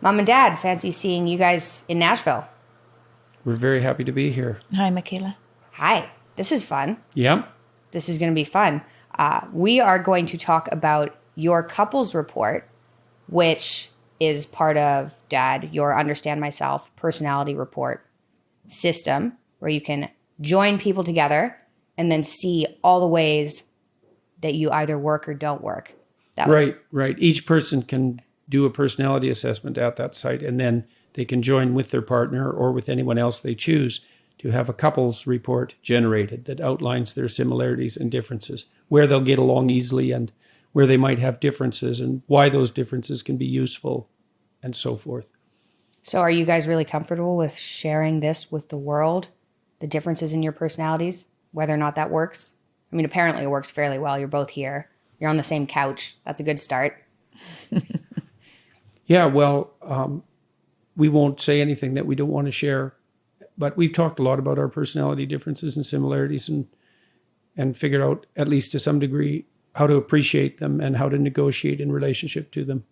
Mom and Dad, fancy seeing you guys in Nashville. We're very happy to be here. Hi, Mikhaila. Hi. This is fun. Yep. This is going to be fun. We are going to talk about your couples report, which is part of, Dad, your Understand Myself personality report system, where you can join people together and then see all the ways that you either work or don't work. Right. Each person can do a personality assessment at that site, and then they can join with their partner or with anyone else they choose to have a couples report generated that outlines their similarities and differences, where they'll get along easily and where they might have differences and why those differences can be useful and so forth. So are you guys really comfortable with sharing this with the world, the differences in your personalities, whether or not that works? I mean, apparently it works fairly well. You're both here. You're on the same couch. That's a good start. Yeah, well, we won't say anything that we don't want to share, but we've talked a lot about our personality differences and similarities and figured out, at least to some degree, how to appreciate them and how to negotiate in relationship to them.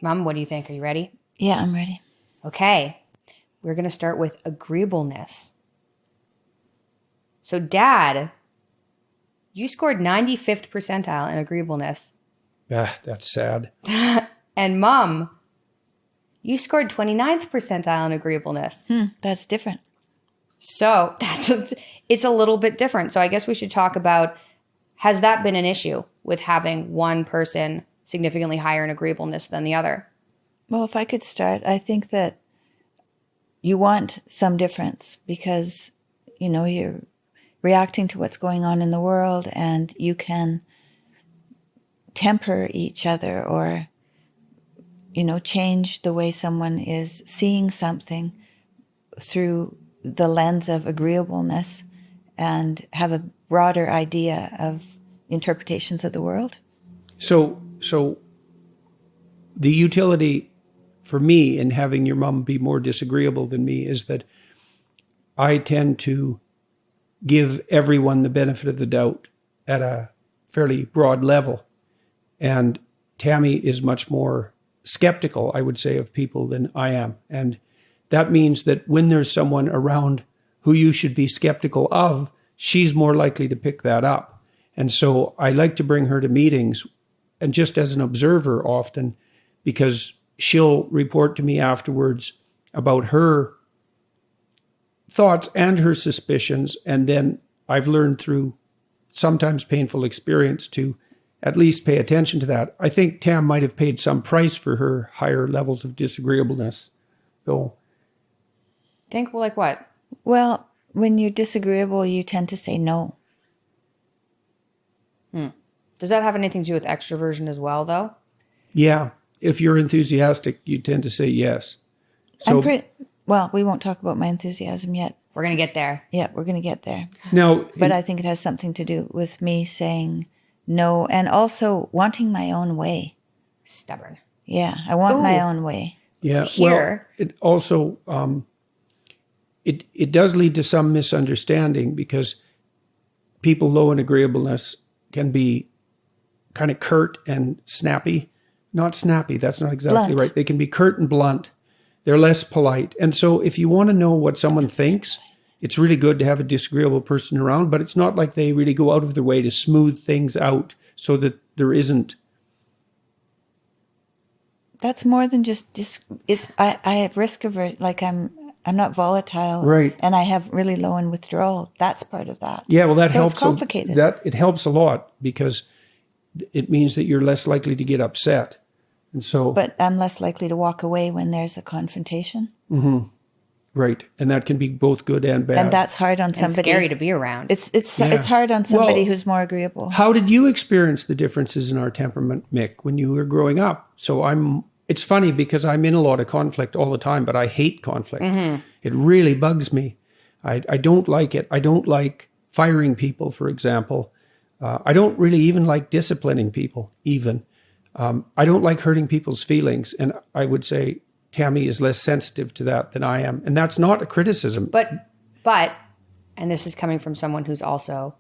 Mom, what do you think? Are you ready? Yeah, I'm ready. Okay. We're going to start with agreeableness. So, Dad, you scored 95th percentile in agreeableness. That's sad. And Mom, you scored 29th percentile in agreeableness. That's different. So it's a little bit different. So I guess we should talk about, has that been an issue with having one person significantly higher in agreeableness than the other? Well, if I could start, I think that you want some difference because, you're reacting to what's going on in the world and you can temper each other or change the way someone is seeing something through the lens of agreeableness and have a broader idea of interpretations of the world. So the utility for me in having your mom be more disagreeable than me is that I tend to give everyone the benefit of the doubt at a fairly broad level. And Tammy is much more skeptical, I would say, of people than I am. And that means that when there's someone around who you should be skeptical of, she's more likely to pick that up. And so I like to bring her to meetings and just as an observer often, because she'll report to me afterwards about her thoughts and her suspicions. And then I've learned through sometimes painful experience to at least pay attention to that. I think Tam might have paid some price for her higher levels of disagreeableness, though. Think like what? Well, when you're disagreeable, you tend to say no. Does that have anything to do with extroversion as well, though? Yeah. If you're enthusiastic, you tend to say yes. So, well, we won't talk about my enthusiasm yet. We're going to get there. Yeah, we're going to get there. Now, but I think it has something to do with me saying no and also wanting my own way. Stubborn. Yeah, I want my own way. Yeah, Here. Well, it also, it does lead to some misunderstanding because people low in agreeableness can be kind of curt and snappy. Not snappy, that's not exactly Blunt. right. They can be curt and blunt. They're less polite. And so if you want to know what someone thinks, it's really good to have a disagreeable person around, but it's not like they really go out of their way to smooth things out so that there isn't. That's more than just I have risk aversion, like I'm not volatile. Right. And I have really low in withdrawal. That's part of that. Yeah, well, that so helps. It's complicated. It helps a lot because it means that you're less likely to get upset. And so, but I'm less likely to walk away when there's a confrontation. Mm-hmm. Right. And that can be both good and bad. And that's hard on somebody. It's scary to be around. It's hard on somebody who's more agreeable. How did you experience the differences in our temperament, Mick, when you were growing up? So it's funny because I'm in a lot of conflict all the time, but I hate conflict. Mm-hmm. It really bugs me. I don't like it. I don't like firing people, for example. I don't really even like disciplining people, even. I don't like hurting people's feelings. And I would say Tammy is less sensitive to that than I am. And that's not a criticism. But, and this is coming from someone who's also,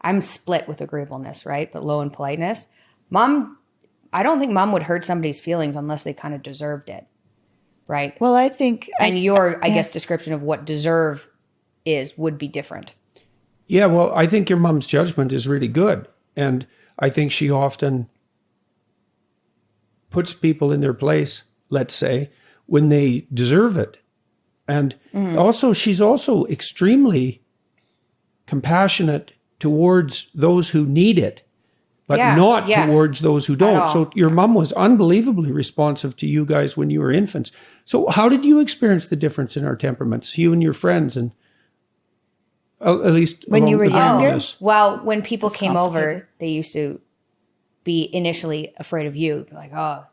I'm split with agreeableness, right? But low in politeness. Mom, I don't think Mom would hurt somebody's feelings unless they kind of deserved it. right? Well, I think... And your, I guess, description of what deserve would be different. Yeah, well, I think your mom's judgment is really good. And I think she often puts people in their place, let's say, when they deserve it. And also, she's also extremely compassionate towards those who need it, but not towards those who don't. So your mom was unbelievably responsive to you guys when you were infants. So how did you experience the difference in our temperaments, you and your friends, and at least when you were younger? Well, when people came over, they used to be initially afraid of you, like, oh,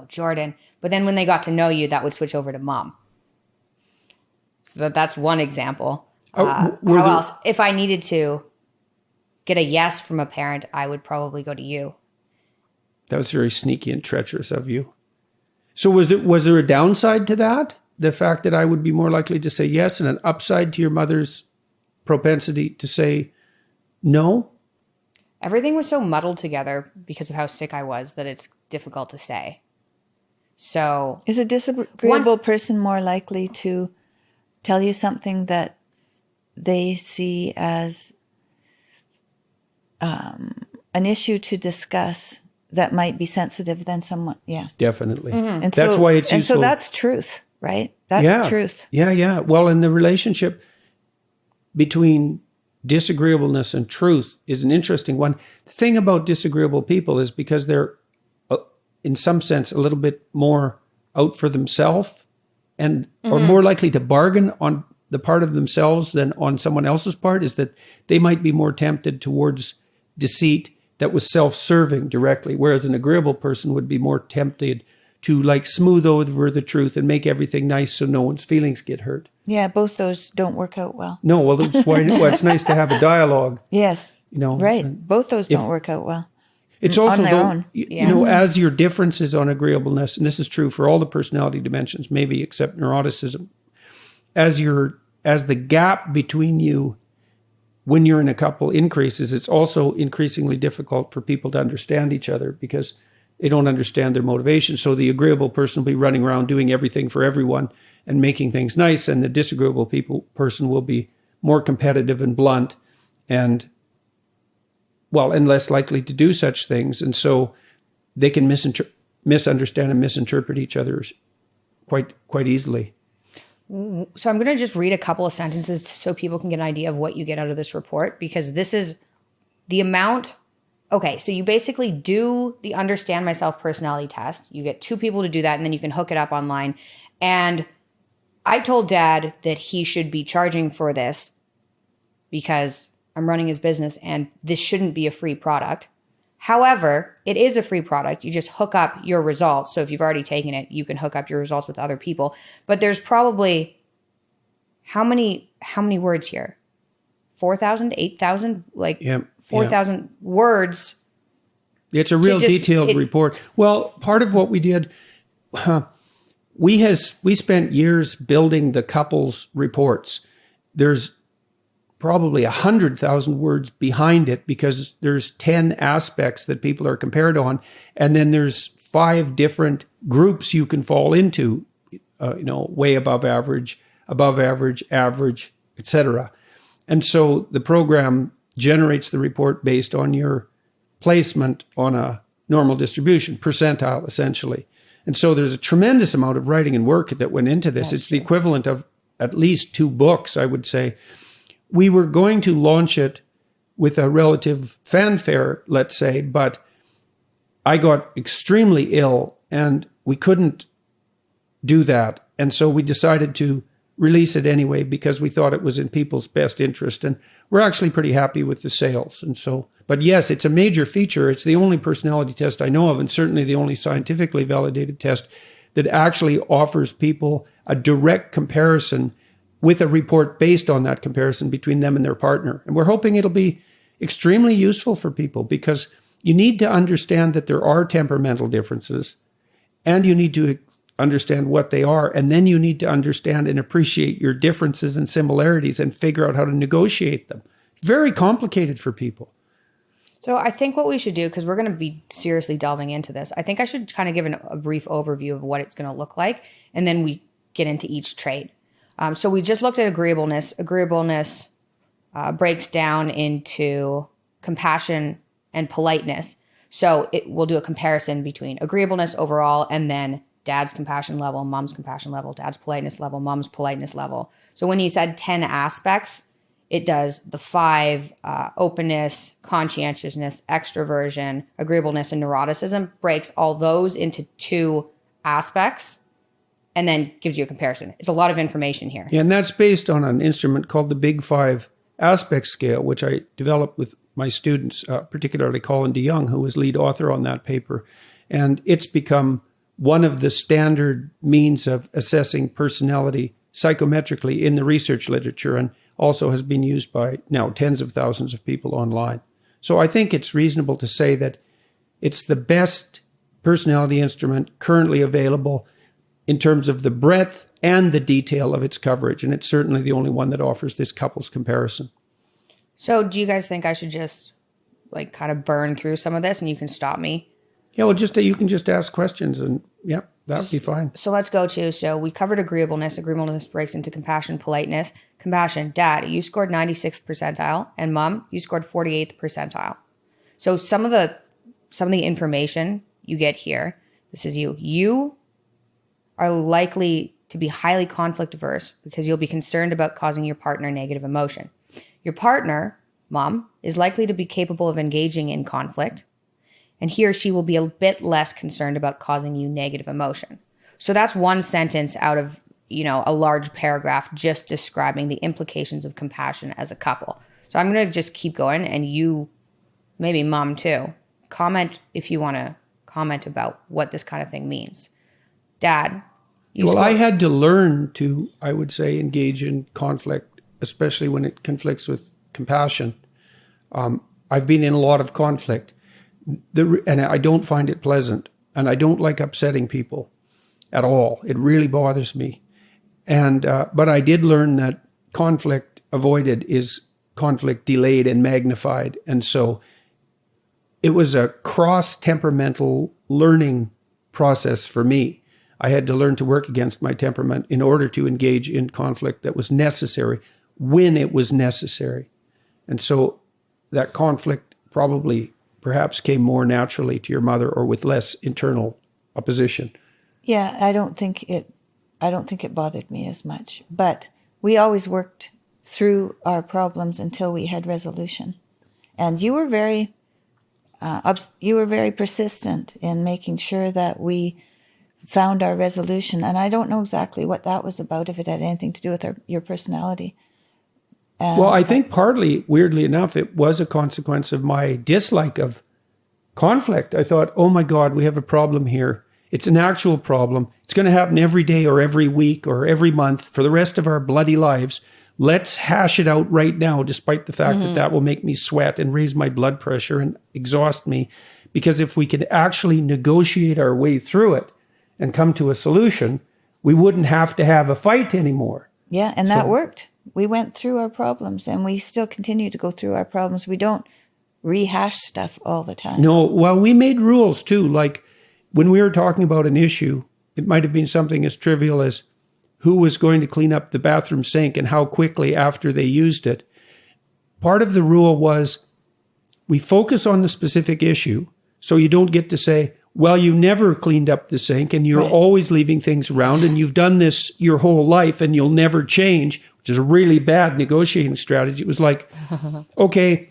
Jordan. But then when they got to know you, that would switch over to mom. So that's one example. How else? If I needed to get a yes from a parent, I would probably go to you. That was very sneaky and treacherous of you. So was there a downside to that? The fact that I would be more likely to say yes, and an upside to your mother's propensity to say no? Everything was so muddled together because of how sick I was that it's difficult to say. So is a disagreeable person more likely to tell you something that they see as an issue to discuss that might be sensitive than someone? Yeah, definitely. And that's why it's useful. And so that's truth, right? That's truth. Yeah. Well, in the relationship between disagreeableness and truth is an interesting one. The thing about disagreeable people is because they're, in some sense, a little bit more out for themselves and or more likely to bargain on the part of themselves than on someone else's part, is that they might be more tempted towards deceit that was self-serving directly, whereas an agreeable person would be more tempted to like smooth over the truth and make everything nice so no one's feelings get hurt. Yeah, both those don't work out well. No, well, that's why it's nice to have a dialogue. Yes, right. Both those don't work out well. It's also, on their own. As your differences on agreeableness, and this is true for all the personality dimensions, maybe except neuroticism, as the gap between you when you're in a couple increases, it's also increasingly difficult for people to understand each other because they don't understand their motivation. So the agreeable person will be running around doing everything for everyone and making things nice, and the disagreeable person will be more competitive and blunt and less likely to do such things. And so they can misunderstand and misinterpret each other quite easily. So I'm going to just read a couple of sentences so people can get an idea of what you get out of this report, because this is the amount. Okay, so you basically do the Understand Myself personality test. You get 2 people to do that, and then you can hook it up online. And I told Dad that he should be charging for this because I'm running his business and this shouldn't be a free product. However, it is a free product. You just hook up your results. So if you've already taken it, you can hook up your results with other people. But there's probably how many words here? 4,000, 8,000, 4,000 words. It's a real detailed report. Well, part of what we did, we spent years building the couples reports. There's probably 100,000 words behind it because there's 10 aspects that people are compared on. And then there's 5 different groups you can fall into, way above average, average, etc. And so the program generates the report based on your placement on a normal distribution, percentile, essentially. And so there's a tremendous amount of writing and work that went into this. It's the equivalent of at least 2 books, I would say. We were going to launch it with a relative fanfare, let's say, but I got extremely ill and we couldn't do that. And so we decided to release it anyway because we thought it was in people's best interest. And we're actually pretty happy with the sales. And so, but yes, it's a major feature. It's the only personality test I know of, and certainly the only scientifically validated test that actually offers people a direct comparison with a report based on that comparison between them and their partner. And we're hoping it'll be extremely useful for people because you need to understand that there are temperamental differences and you need to understand what they are. And then you need to understand and appreciate your differences and similarities and figure out how to negotiate them. Very complicated for people. So I think what we should do, because we're going to be seriously delving into this, I think I should kind of give a brief overview of what it's going to look like, and then we get into each trait. So we just looked at agreeableness. Agreeableness breaks down into compassion and politeness. So we'll do a comparison between agreeableness overall and then dad's compassion level, mom's compassion level, dad's politeness level, mom's politeness level. So when he said 10 aspects, it does the 5, openness, conscientiousness, extroversion, agreeableness, and neuroticism, breaks all those into 2 aspects and then gives you a comparison. It's a lot of information here. Yeah, and that's based on an instrument called the Big 5 Aspect Scale, which I developed with my students, particularly Colin DeYoung, who was lead author on that paper. And it's become one of the standard means of assessing personality psychometrically in the research literature, and also has been used by now tens of thousands of people online. So I think it's reasonable to say that it's the best personality instrument currently available in terms of the breadth and the detail of its coverage. And it's certainly the only one that offers this couples comparison. So do you guys think I should just like kind of burn through some of this and you can stop me? Yeah, well, you can just ask questions and yeah, that would be fine. So let's go to, so we covered agreeableness. Agreeableness breaks into compassion, politeness. Compassion, dad, you scored 96th percentile, and mom, you scored 48th percentile. So some of the information you get here, this is you. You are likely to be highly conflict averse because you'll be concerned about causing your partner negative emotion. Your partner, mom, is likely to be capable of engaging in conflict, and he or she will be a bit less concerned about causing you negative emotion. So that's one sentence out of, a large paragraph just describing the implications of compassion as a couple. So I'm going to just keep going, and you, maybe mom too, comment if you want to comment about what this kind of thing means. Dad. I had to learn to, I would say, engage in conflict, especially when it conflicts with compassion. I've been in a lot of conflict, and I don't find it pleasant, and I don't like upsetting people at all. It really bothers me. And but I did learn that conflict avoided is conflict delayed and magnified. And so it was a cross-temperamental learning process for me. I had to learn to work against my temperament in order to engage in conflict that was necessary when it was necessary. And so that conflict perhaps came more naturally to your mother or with less internal opposition. Yeah, I don't think it bothered me as much, but we always worked through our problems until we had resolution. And you were very persistent in making sure that we found our resolution. And I don't know exactly what that was about, if it had anything to do with your personality. Well, I think partly, weirdly enough, it was a consequence of my dislike of conflict. I thought, oh my God, we have a problem here. It's an actual problem. It's going to happen every day or every week or every month for the rest of our bloody lives. Let's hash it out right now, despite the fact that will make me sweat and raise my blood pressure and exhaust me. Because if we could actually negotiate our way through it and come to a solution, we wouldn't have to have a fight anymore. Yeah, and that worked. We went through our problems, and we still continue to go through our problems. We don't rehash stuff all the time. No, well, we made rules too. Like when we were talking about an issue, it might have been something as trivial as who was going to clean up the bathroom sink and how quickly after they used it. Part of the rule was we focus on the specific issue, so you don't get to say, well, you never cleaned up the sink and you're always leaving things around and you've done this your whole life and you'll never change, which is a really bad negotiating strategy. It was like, okay,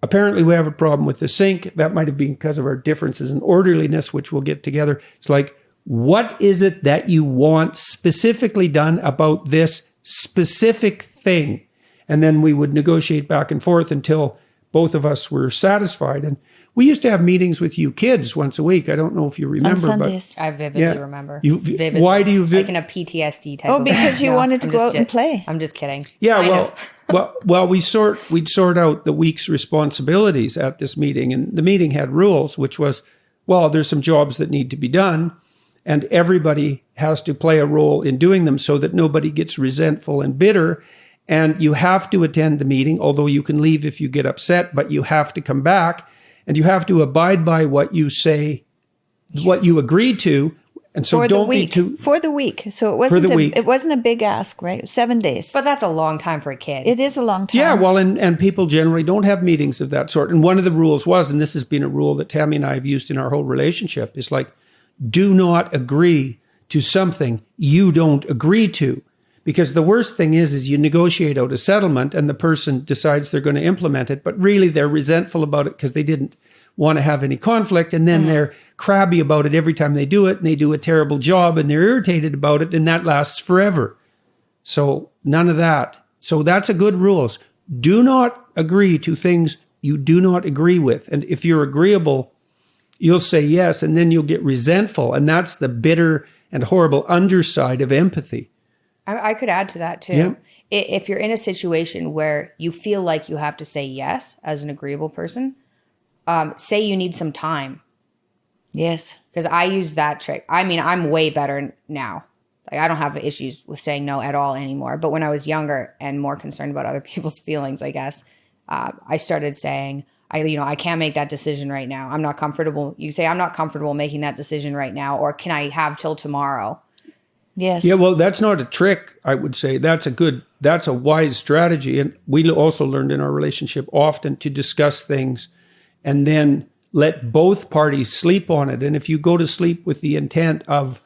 apparently we have a problem with the sink. That might have been because of our differences in orderliness, which we'll get together. It's like, what is it that you want specifically done about this specific thing? And then we would negotiate back and forth until both of us were satisfied. And we used to have meetings with you kids once a week. I don't know if you remember. On Sundays. I vividly remember. Vividly. Why do you like in a PTSD type of because you wanted to go out and play. I'm just kidding. Yeah, well, we'd sort out the week's responsibilities at this meeting. And the meeting had rules, which was, well, there's some jobs that need to be done. And everybody has to play a role in doing them so that nobody gets resentful and bitter. And you have to attend the meeting, although you can leave if you get upset, but you have to come back. And you have to abide by what you say, what you agree to. And so for don't the week. be too... For the week. So it wasn't a big ask, right? 7 days. But that's a long time for a kid. It is a long time. Yeah, well, and people generally don't have meetings of that sort. And one of the rules was, and this has been a rule that Tammy and I have used in our whole relationship, is like, do not agree to something you don't agree to. Because the worst thing is you negotiate out a settlement and the person decides they're going to implement it, but really they're resentful about it because they didn't want to have any conflict. And then they're crabby about it every time they do it, and they do a terrible job and they're irritated about it, and that lasts forever. So none of that. So that's a good rule. Do not agree to things you do not agree with. And if you're agreeable, you'll say yes, and then you'll get resentful. And that's the bitter and horrible underside of empathy. I could add to that too. Yeah. If you're in a situation where you feel like you have to say yes as an agreeable person, say you need some time. Yes. Because I use that trick. I mean, I'm way better now. Like, I don't have issues with saying no at all anymore. But when I was younger and more concerned about other people's feelings, I guess, I started saying, I can't make that decision right now. I'm not comfortable. You say, I'm not comfortable making that decision right now. Or can I have till tomorrow? Yes. Yeah, well, that's not a trick, I would say. That's a wise strategy. And we also learned in our relationship often to discuss things and then let both parties sleep on it. And if you go to sleep with the intent of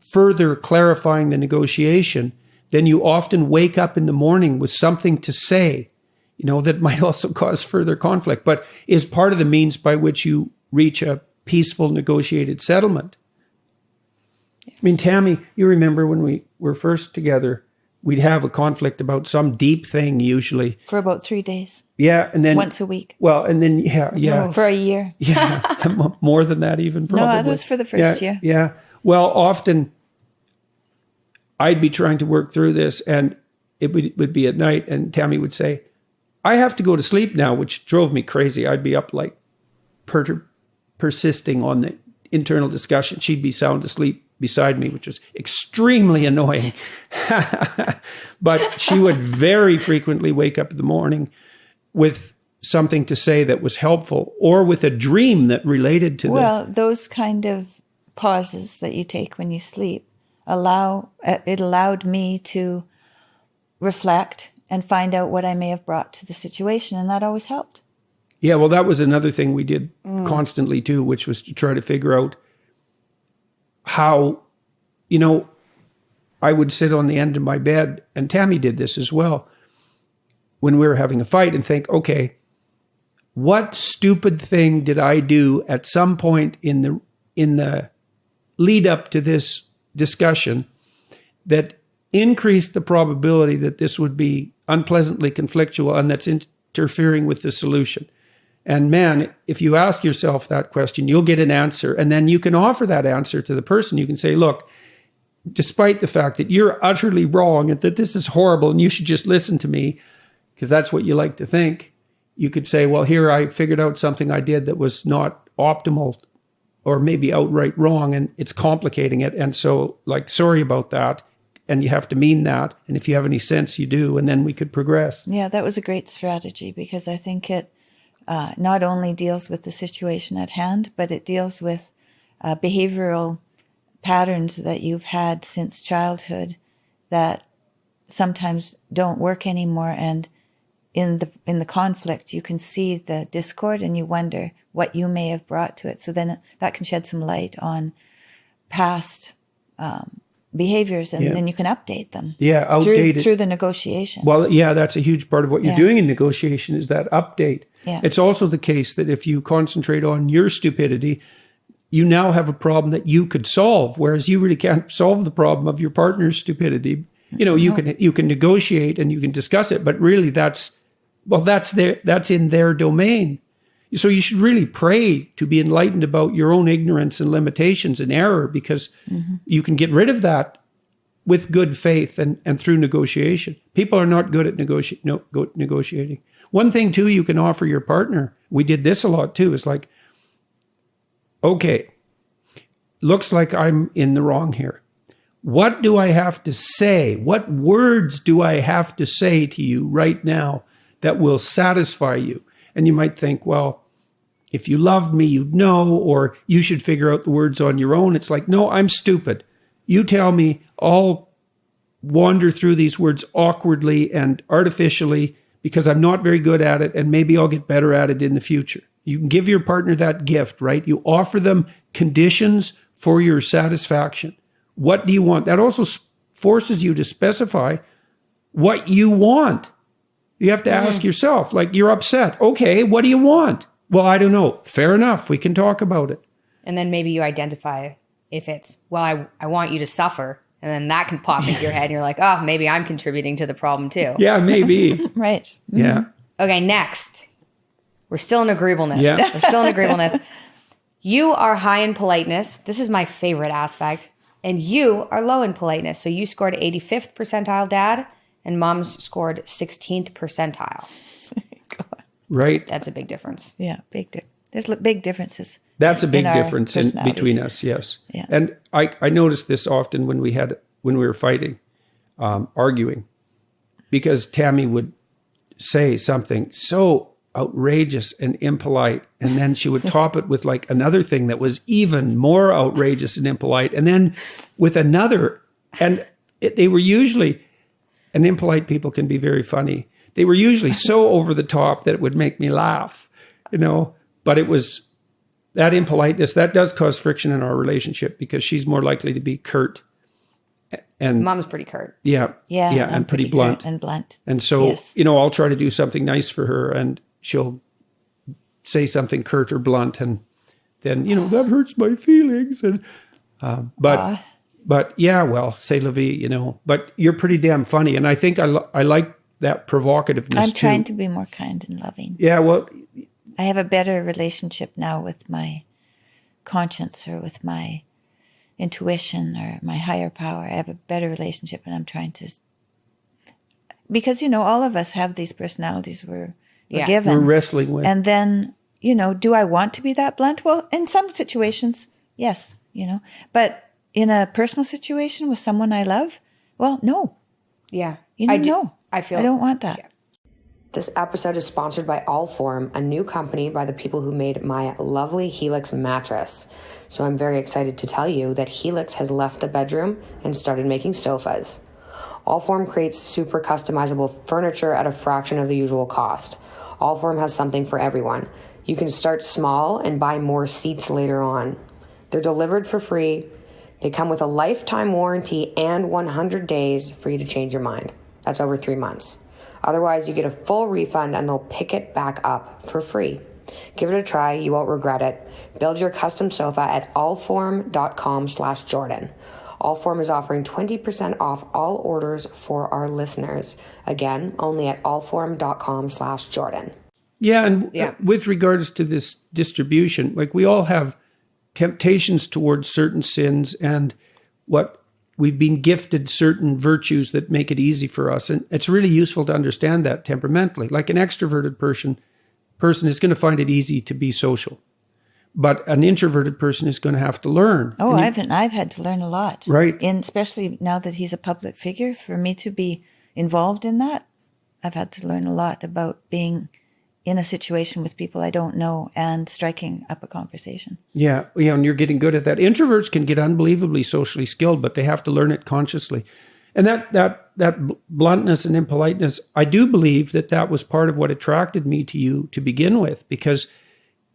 further clarifying the negotiation, then you often wake up in the morning with something to say, that might also cause further conflict, but is part of the means by which you reach a peaceful negotiated settlement. I mean, Tammy, you remember when we were first together, we'd have a conflict about some deep thing usually. For about 3 days. Yeah, and then... Once a week. Well, and then, yeah. For a year. Yeah, more than that even, probably. No, that was for the first year. Yeah. Well, often I'd be trying to work through this, and it would be at night, and Tammy would say, I have to go to sleep now, which drove me crazy. I'd be up like persisting on the internal discussion. She'd be sound asleep beside me, which was extremely annoying. But she would very frequently wake up in the morning with something to say that was helpful, or with a dream that related to Well, those kind of pauses that you take when you sleep allowed me to reflect and find out what I may have brought to the situation, and that always helped. Yeah, well, that was another thing we did constantly too, which was to try to figure out how, I would sit on the end of my bed, and Tammy did this as well, when we were having a fight, and think, okay, what stupid thing did I do at some point in the lead up to this discussion that increased the probability that this would be unpleasantly conflictual and that's interfering with the solution? And man, if you ask yourself that question, you'll get an answer. And then you can offer that answer to the person. You can say, look, despite the fact that you're utterly wrong and that this is horrible and you should just listen to me, because that's what you like to think, you could say, well, here I figured out something I did that was not optimal or maybe outright wrong, and it's complicating it. And so, sorry about that. And you have to mean that. And if you have any sense, you do. And then we could progress. Yeah, that was a great strategy, because I think it not only deals with the situation at hand, but it deals with behavioral patterns that you've had since childhood that sometimes don't work anymore. And in the conflict, you can see the discord and you wonder what you may have brought to it. So then that can shed some light on past behaviors, and then you can update them. Yeah, outdated. Through the negotiation. Well, yeah, that's a huge part of what you're doing in negotiation, is that update. Yeah. It's also the case that if you concentrate on your stupidity, you now have a problem that you could solve, whereas you really can't solve the problem of your partner's stupidity. You can negotiate and you can discuss it, but really that's in their domain. So you should really pray to be enlightened about your own ignorance and limitations and error, because you can get rid of that with good faith and through negotiation. People are not good at negotiating. One thing too you can offer your partner, we did this a lot too, is like, okay, looks like I'm in the wrong here. What do I have to say? What words do I have to say to you right now that will satisfy you? And you might think, well, if you loved me, you'd know, or you should figure out the words on your own. It's like, no, I'm stupid. You tell me, I'll wander through these words awkwardly and artificially because I'm not very good at it, and maybe I'll get better at it in the future. You can give your partner that gift, right? You offer them conditions for your satisfaction. What do you want? That also forces you to specify what you want. You have to ask yourself, like, you're upset. Okay, what do you want? Well, I don't know. Fair enough. We can talk about it. And then maybe you identify if it's, well, I want you to suffer. And then that can pop into your head and you're like, oh, maybe I'm contributing to the problem too. Yeah, maybe. Right. Yeah. Okay, next. We're still in agreeableness. Yeah. We're still in agreeableness. You are high in politeness. This is my favorite aspect. And you are low in politeness. So you scored 85th percentile, Dad, and Mom's scored 16th percentile. Right. That's a big difference. Yeah, there's big differences. That's a big our difference in personalities. between us, yes. Yeah. And I noticed this often when we were fighting, arguing, because Tammy would say something so outrageous and impolite, and then she would top it with like another thing that was even more outrageous and impolite, and then with another, and they were usually, and impolite people can be very funny. They were usually so over the top that it would make me laugh, but it was that impoliteness that does cause friction in our relationship because she's more likely to be curt. And Mom's pretty curt. Yeah, I'm and pretty blunt. And blunt. And so, Yes. I'll try to do something nice for her and she'll say something curt or blunt, and then, that hurts my feelings. And, but yeah, well, c'est la vie, but you're pretty damn funny. And I think I like that provocativeness I'm too. trying to be more kind and loving. Yeah, well, I have a better relationship now with my conscience or with my intuition or my higher power. I have a better relationship, and I'm trying to, because, all of us have these personalities we're given. we're wrestling with. And then, do I want to be that blunt? Well, in some situations, yes, but in a personal situation with someone I love, well, no. Yeah. No. I feel I don't want that. Yeah. This episode is sponsored by Allform, a new company by the people who made my lovely Helix mattress. So I'm very excited to tell you that Helix has left the bedroom and started making sofas. Allform creates super customizable furniture at a fraction of the usual cost. Allform has something for everyone. You can start small and buy more seats later on. They're delivered for free. They come with a lifetime warranty and 100 days for you to change your mind. That's over 3 months. Otherwise, you get a full refund and they'll pick it back up for free. Give it a try. You won't regret it. Build your custom sofa at allform.com/Jordan. Allform is offering 20% off all orders for our listeners. Again, only at allform.com/Jordan. Yeah, and with regards to this distribution, like we all have temptations towards certain sins, and what we've been gifted certain virtues that make it easy for us. And it's really useful to understand that temperamentally. Like an extroverted person is going to find it easy to be social. But an introverted person is going to have to learn. Oh, I've had to learn a lot. Right. And especially now that he's a public figure, for me to be involved in that, I've had to learn a lot about being in a situation with people I don't know and striking up a conversation. Yeah, and you're getting good at that. Introverts can get unbelievably socially skilled, but they have to learn it consciously. And that bluntness and impoliteness, I do believe that was part of what attracted me to you to begin with, because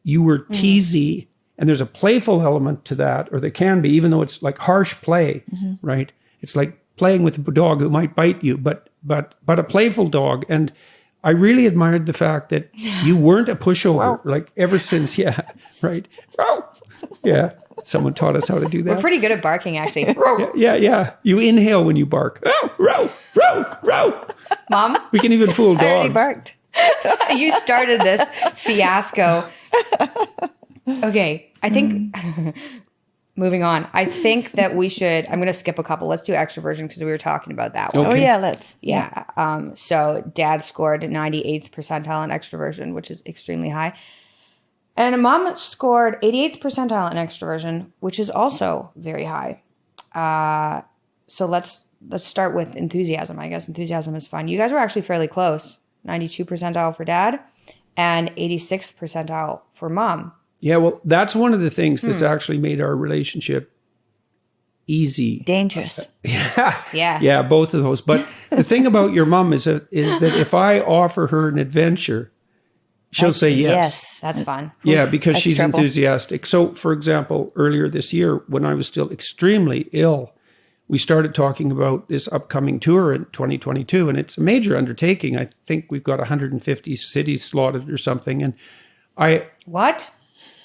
you were teasy, and there's a playful element to that, or there can be, even though it's like harsh play, right? It's like playing with a dog who might bite you, but a playful dog. And I really admired the fact that you weren't a pushover, like ever since, right? Yeah, someone taught us how to do that. We're pretty good at barking, actually. Yeah. You inhale when you bark. Mom? We can even fool dogs. I already barked. You started this fiasco. Okay, I think... Moving on. I think that we should... I'm going to skip a couple. Let's do extroversion because we were talking about that one. Okay. Oh, yeah, let's. Yeah. So Dad scored 98th percentile in extroversion, which is extremely high. And Mom scored 88th percentile in extroversion, which is also very high. So let's start with enthusiasm. I guess enthusiasm is fun. You guys were actually fairly close. 92 percentile for Dad and 86th percentile for mom. Yeah, well, that's one of the things that's actually made our relationship easy. Dangerous. Yeah. Both of those. But the thing about your mom is that if I offer her an adventure, she'll say yes. That's fun. Yeah, because she's trouble. enthusiastic. So, for example, earlier this year, when I was still extremely ill, we started talking about this upcoming tour in 2022, and it's a major undertaking. I think we've got 150 cities slotted or something. And What?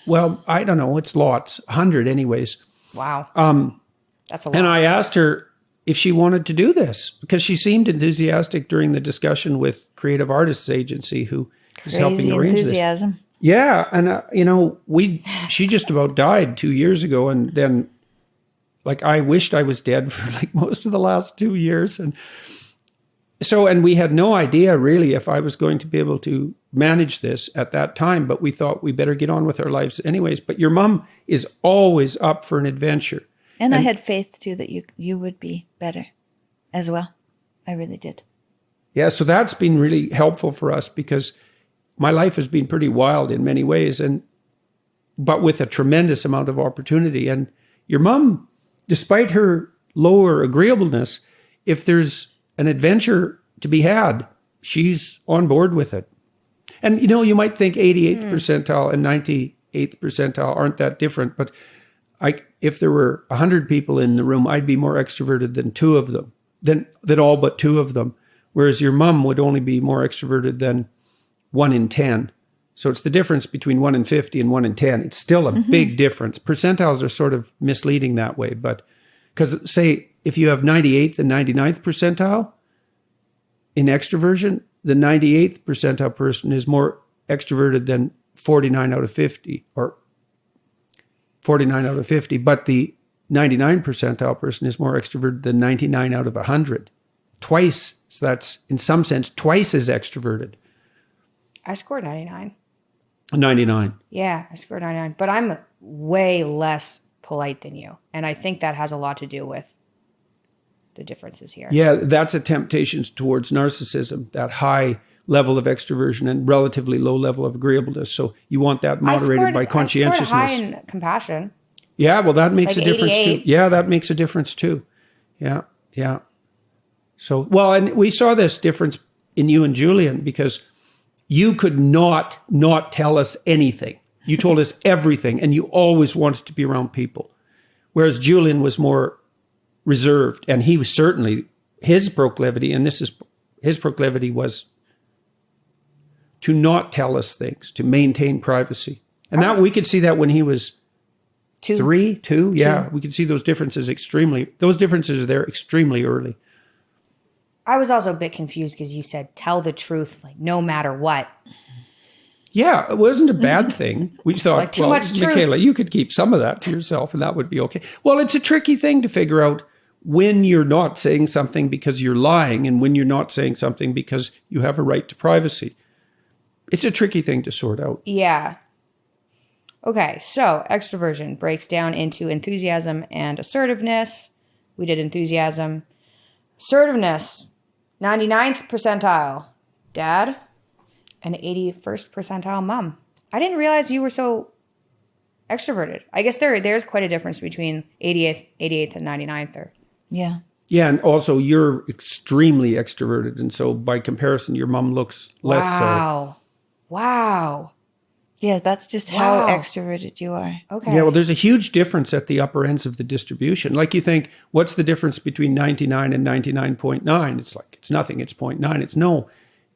well, I don't know, it's lots, 100 anyways. Wow. That's a lot. And I asked her if she wanted to do this because she seemed enthusiastic during the discussion with Creative Artists Agency, who is helping Crazy arrange enthusiasm. this. Yeah, and she just about died 2 years ago, and then like I wished I was dead for like most of the last 2 years, and we had no idea really if I was going to be able to manage this at that time, but we thought we better get on with our lives anyways. But your mom is always up for an adventure. And I had faith too that you would be better as well. I really did. Yeah, so that's been really helpful for us because my life has been pretty wild in many ways, but with a tremendous amount of opportunity. And your mom, despite her lower agreeableness, if there's an adventure to be had, she's on board with it. And, you might think 88th percentile and 98th percentile aren't that different, but if there were 100 people in the room, I'd be more extroverted than two of them, than all but two of them. Whereas your mom would only be more extroverted than 1 in 10. So it's the difference between 1 in 50 and 1 in 10. It's still a big difference. Percentiles are sort of misleading that way, but because say if you have 98th and 99th percentile in extroversion, the 98th percentile person is more extroverted than 49 out of 50 or 49 out of 50, but the 99 percentile person is more extroverted than 99 out of 100. Twice. So that's, in some sense, twice as extroverted. I scored 99. 99. Yeah, I scored 99. But I'm way less polite than you. And I think that has a lot to do with the differences here. Yeah, that's a temptation towards narcissism, that high level of extroversion and relatively low level of agreeableness. So you want that moderated by conscientiousness. I scored high in compassion. Yeah, well, that makes Like a difference 88. too. Yeah, that makes a difference too. Yeah. So, well, and we saw this difference in you and Julian because you could not tell us anything. You told us everything, and you always wanted to be around people. Whereas Julian was more reserved, and he was certainly, his proclivity, and his proclivity was to not tell us things, to maintain privacy. And that we could see that when he was 2. Yeah, we could see those differences are there extremely early. I was also a bit confused because you said tell the truth, like no matter what. Yeah, it wasn't a bad thing. We thought, Like too much truth. Mikhaila, you could keep some of that to yourself and that would be okay. Well, it's a tricky thing to figure out when you're not saying something because you're lying and when you're not saying something because you have a right to privacy. It's a tricky thing to sort out. Yeah. Okay, so extroversion breaks down into enthusiasm and assertiveness. We did enthusiasm. Assertiveness, 99th percentile, dad, and 81st percentile, mom. I didn't realize you were so extroverted. I guess there's quite a difference between 88th and 99th. Yeah. Yeah, and also you're extremely extroverted, and so by comparison, your mom looks less so. Wow. Yeah, that's just how Wow. extroverted you are. Okay. Yeah, well, there's a huge difference at the upper ends of the distribution. Like you think, what's the difference between 99 and 99.9? It's like, it's nothing, it's 0.9.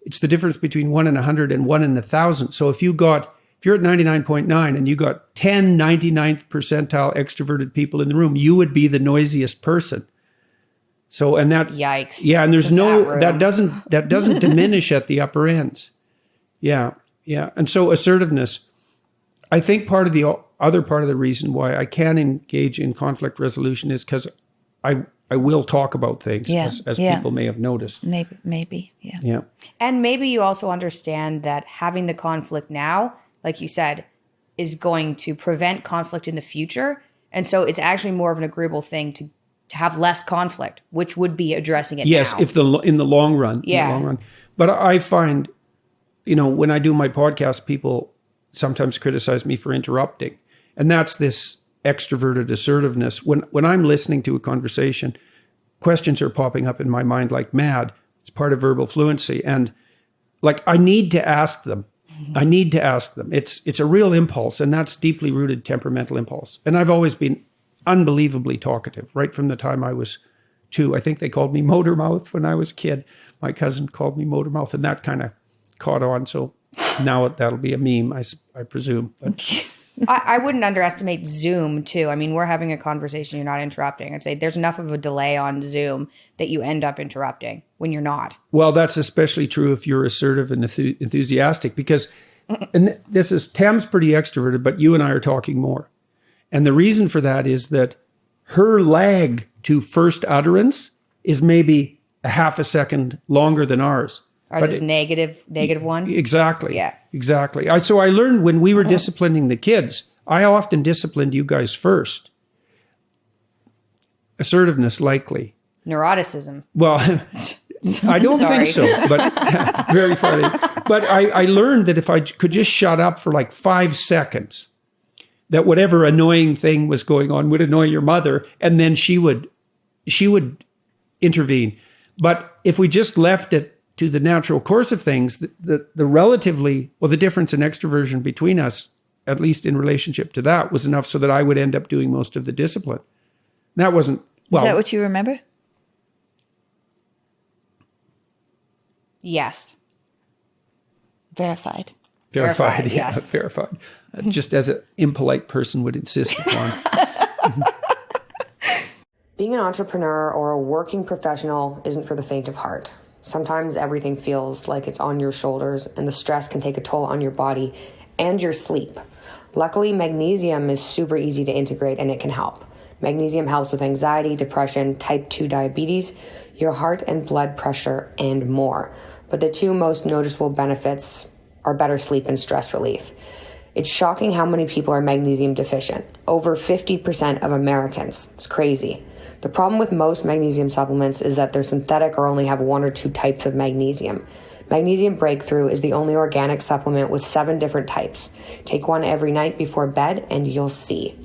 It's the difference between 1 in 100 and 1 in 1,000. So if you're at 99.9 and you got 10 99th percentile extroverted people in the room, you would be the noisiest person. So, and that, Yikes. yeah, and there's That that doesn't diminish at the upper ends. Yeah. Yeah. And so assertiveness, I think other part of the reason why I can engage in conflict resolution is because I will talk about things as people may have noticed. Maybe. Yeah. Yeah. And maybe you also understand that having the conflict now, like you said, is going to prevent conflict in the future. And so it's actually more of an agreeable thing to have less conflict, which would be addressing it Yes, now. in the long run. Yeah. In the long run. But I find when I do my podcast, people sometimes criticize me for interrupting. And that's this extroverted assertiveness. When I'm listening to a conversation, questions are popping up in my mind like mad. It's part of verbal fluency. And like, I need to ask them. I need to ask them. It's a real impulse, and that's deeply rooted temperamental impulse. And I've always been unbelievably talkative, right from the time I was 2. I think they called me motor mouth when I was a kid. My cousin called me motor mouth, and that kind of caught on. So now that'll be a meme, I presume. But I wouldn't underestimate Zoom too. I mean, we're having a conversation, you're not interrupting. I'd say there's enough of a delay on Zoom that you end up interrupting when you're not. Well, that's especially true if you're assertive and enthusiastic, because, and Tam's pretty extroverted, but you and I are talking more. And the reason for that is that her lag to first utterance is maybe a half a second longer than ours. Ours is negative 1? Exactly. Yeah. Exactly. So I learned when we were disciplining the kids, I often disciplined you guys first. Assertiveness, likely. Neuroticism. Well, I don't think so, but very funny. But I learned that if I could just shut up for like 5 seconds, that whatever annoying thing was going on would annoy your mother, and then she would intervene. But if we just left it to the natural course of things, the difference in extroversion between us, at least in relationship to that, was enough so that I would end up doing most of the discipline. That wasn't, well. Is that what you remember? Yes. Verified. Verified, yeah, yes. Verified. Just as an impolite person would insist upon. Being an entrepreneur or a working professional isn't for the faint of heart. Sometimes everything feels like it's on your shoulders, and the stress can take a toll on your body and your sleep. Luckily, magnesium is super easy to integrate, and it can help. Magnesium helps with anxiety, depression, type 2 diabetes, your heart and blood pressure, and more. But the 2 most noticeable benefits are better sleep and stress relief. It's shocking how many people are magnesium deficient. Over 50% of Americans. It's crazy. The problem with most magnesium supplements is that they're synthetic or only have 1 or 2 types of magnesium. Magnesium Breakthrough is the only organic supplement with 7 different types. Take one every night before bed and you'll see.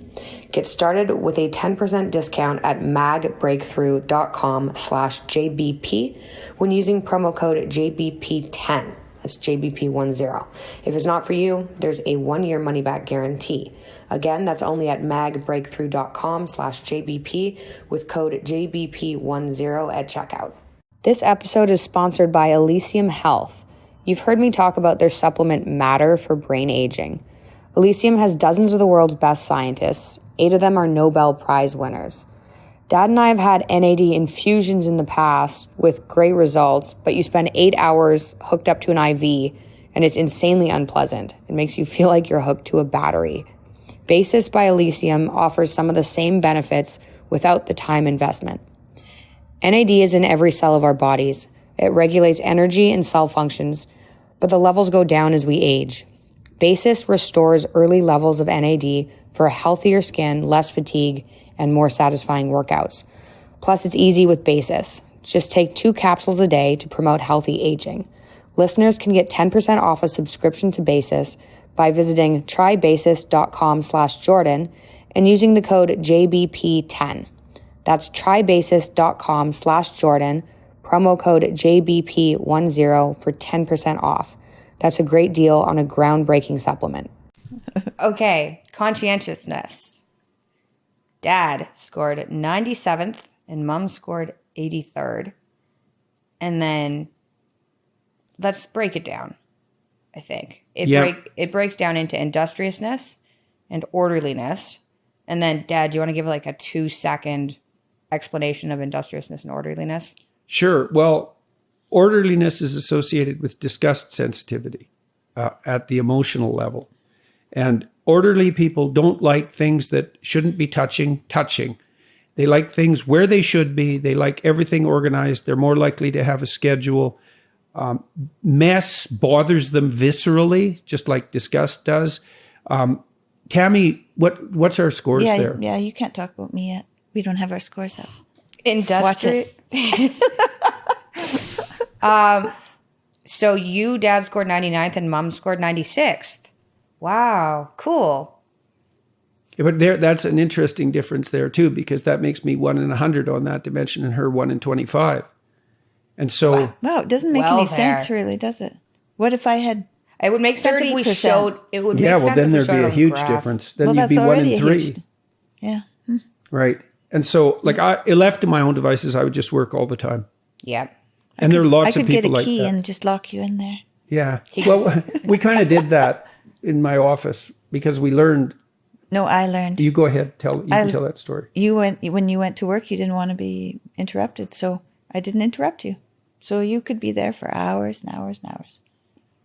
Get started with a 10% discount at magbreakthrough.com/JBP when using promo code JBP10. That's JBP10. If it's not for you, there's a 1-year money-back guarantee. Again, that's only at magbreakthrough.com/JBP with code JBP10 at checkout. This episode is sponsored by Elysium Health. You've heard me talk about their supplement Matter for brain aging. Elysium has dozens of the world's best scientists. 8 of them are Nobel Prize winners. Dad and I have had NAD infusions in the past with great results, but you spend 8 hours hooked up to an IV, and it's insanely unpleasant. It makes you feel like you're hooked to a battery. Basis by Elysium offers some of the same benefits without the time investment. NAD is in every cell of our bodies. It regulates energy and cell functions, but the levels go down as we age. Basis restores early levels of NAD for a healthier skin, less fatigue, and more satisfying workouts. Plus, it's easy with Basis. Just take 2 capsules a day to promote healthy aging. Listeners can get 10% off a subscription to Basis by visiting trybasis.com/Jordan and using the code JBP10. That's trybasis.com/Jordan, promo code JBP10 for 10% off. That's a great deal on a groundbreaking supplement. Okay, conscientiousness. Dad scored 97th and Mom scored 83rd. And then let's break it down, I think. It breaks down into industriousness and orderliness. And then, Dad, do you want to give like a 2-second explanation of industriousness and orderliness? Sure. Well, orderliness is associated with disgust sensitivity at the emotional level. And orderly people don't like things that shouldn't be touching. They like things where they should be. They like everything organized. They're more likely to have a schedule. Mess bothers them viscerally, just like disgust does. Tammy, what's our scores there? Yeah, you can't talk about me yet. We don't have our scores up. Industrious. So dad scored 99th and mom scored 96th. Wow, cool. Yeah, but that's an interesting difference there too, because that makes me 1 in 100 on that dimension and her 1 in 25. And so... Wow, it doesn't make any sense really, does it? What if I had... It would make sense if we 30%. showed... It would make Yeah, sense well, then if we there'd showed be a on the huge graph. difference. Then Well, you'd that's be 1 already in a 3. huge... Yeah. Right. And so, like, left to my own devices, I would just work all the time. Yeah. And there are lots of people like I could get a key that. and just lock you in there. Yeah. Well, we kind of did that in my office because we learned. No, I learned. You go ahead. You can tell that story. When you went to work, you didn't want to be interrupted, so I didn't interrupt you. So you could be there for hours and hours and hours.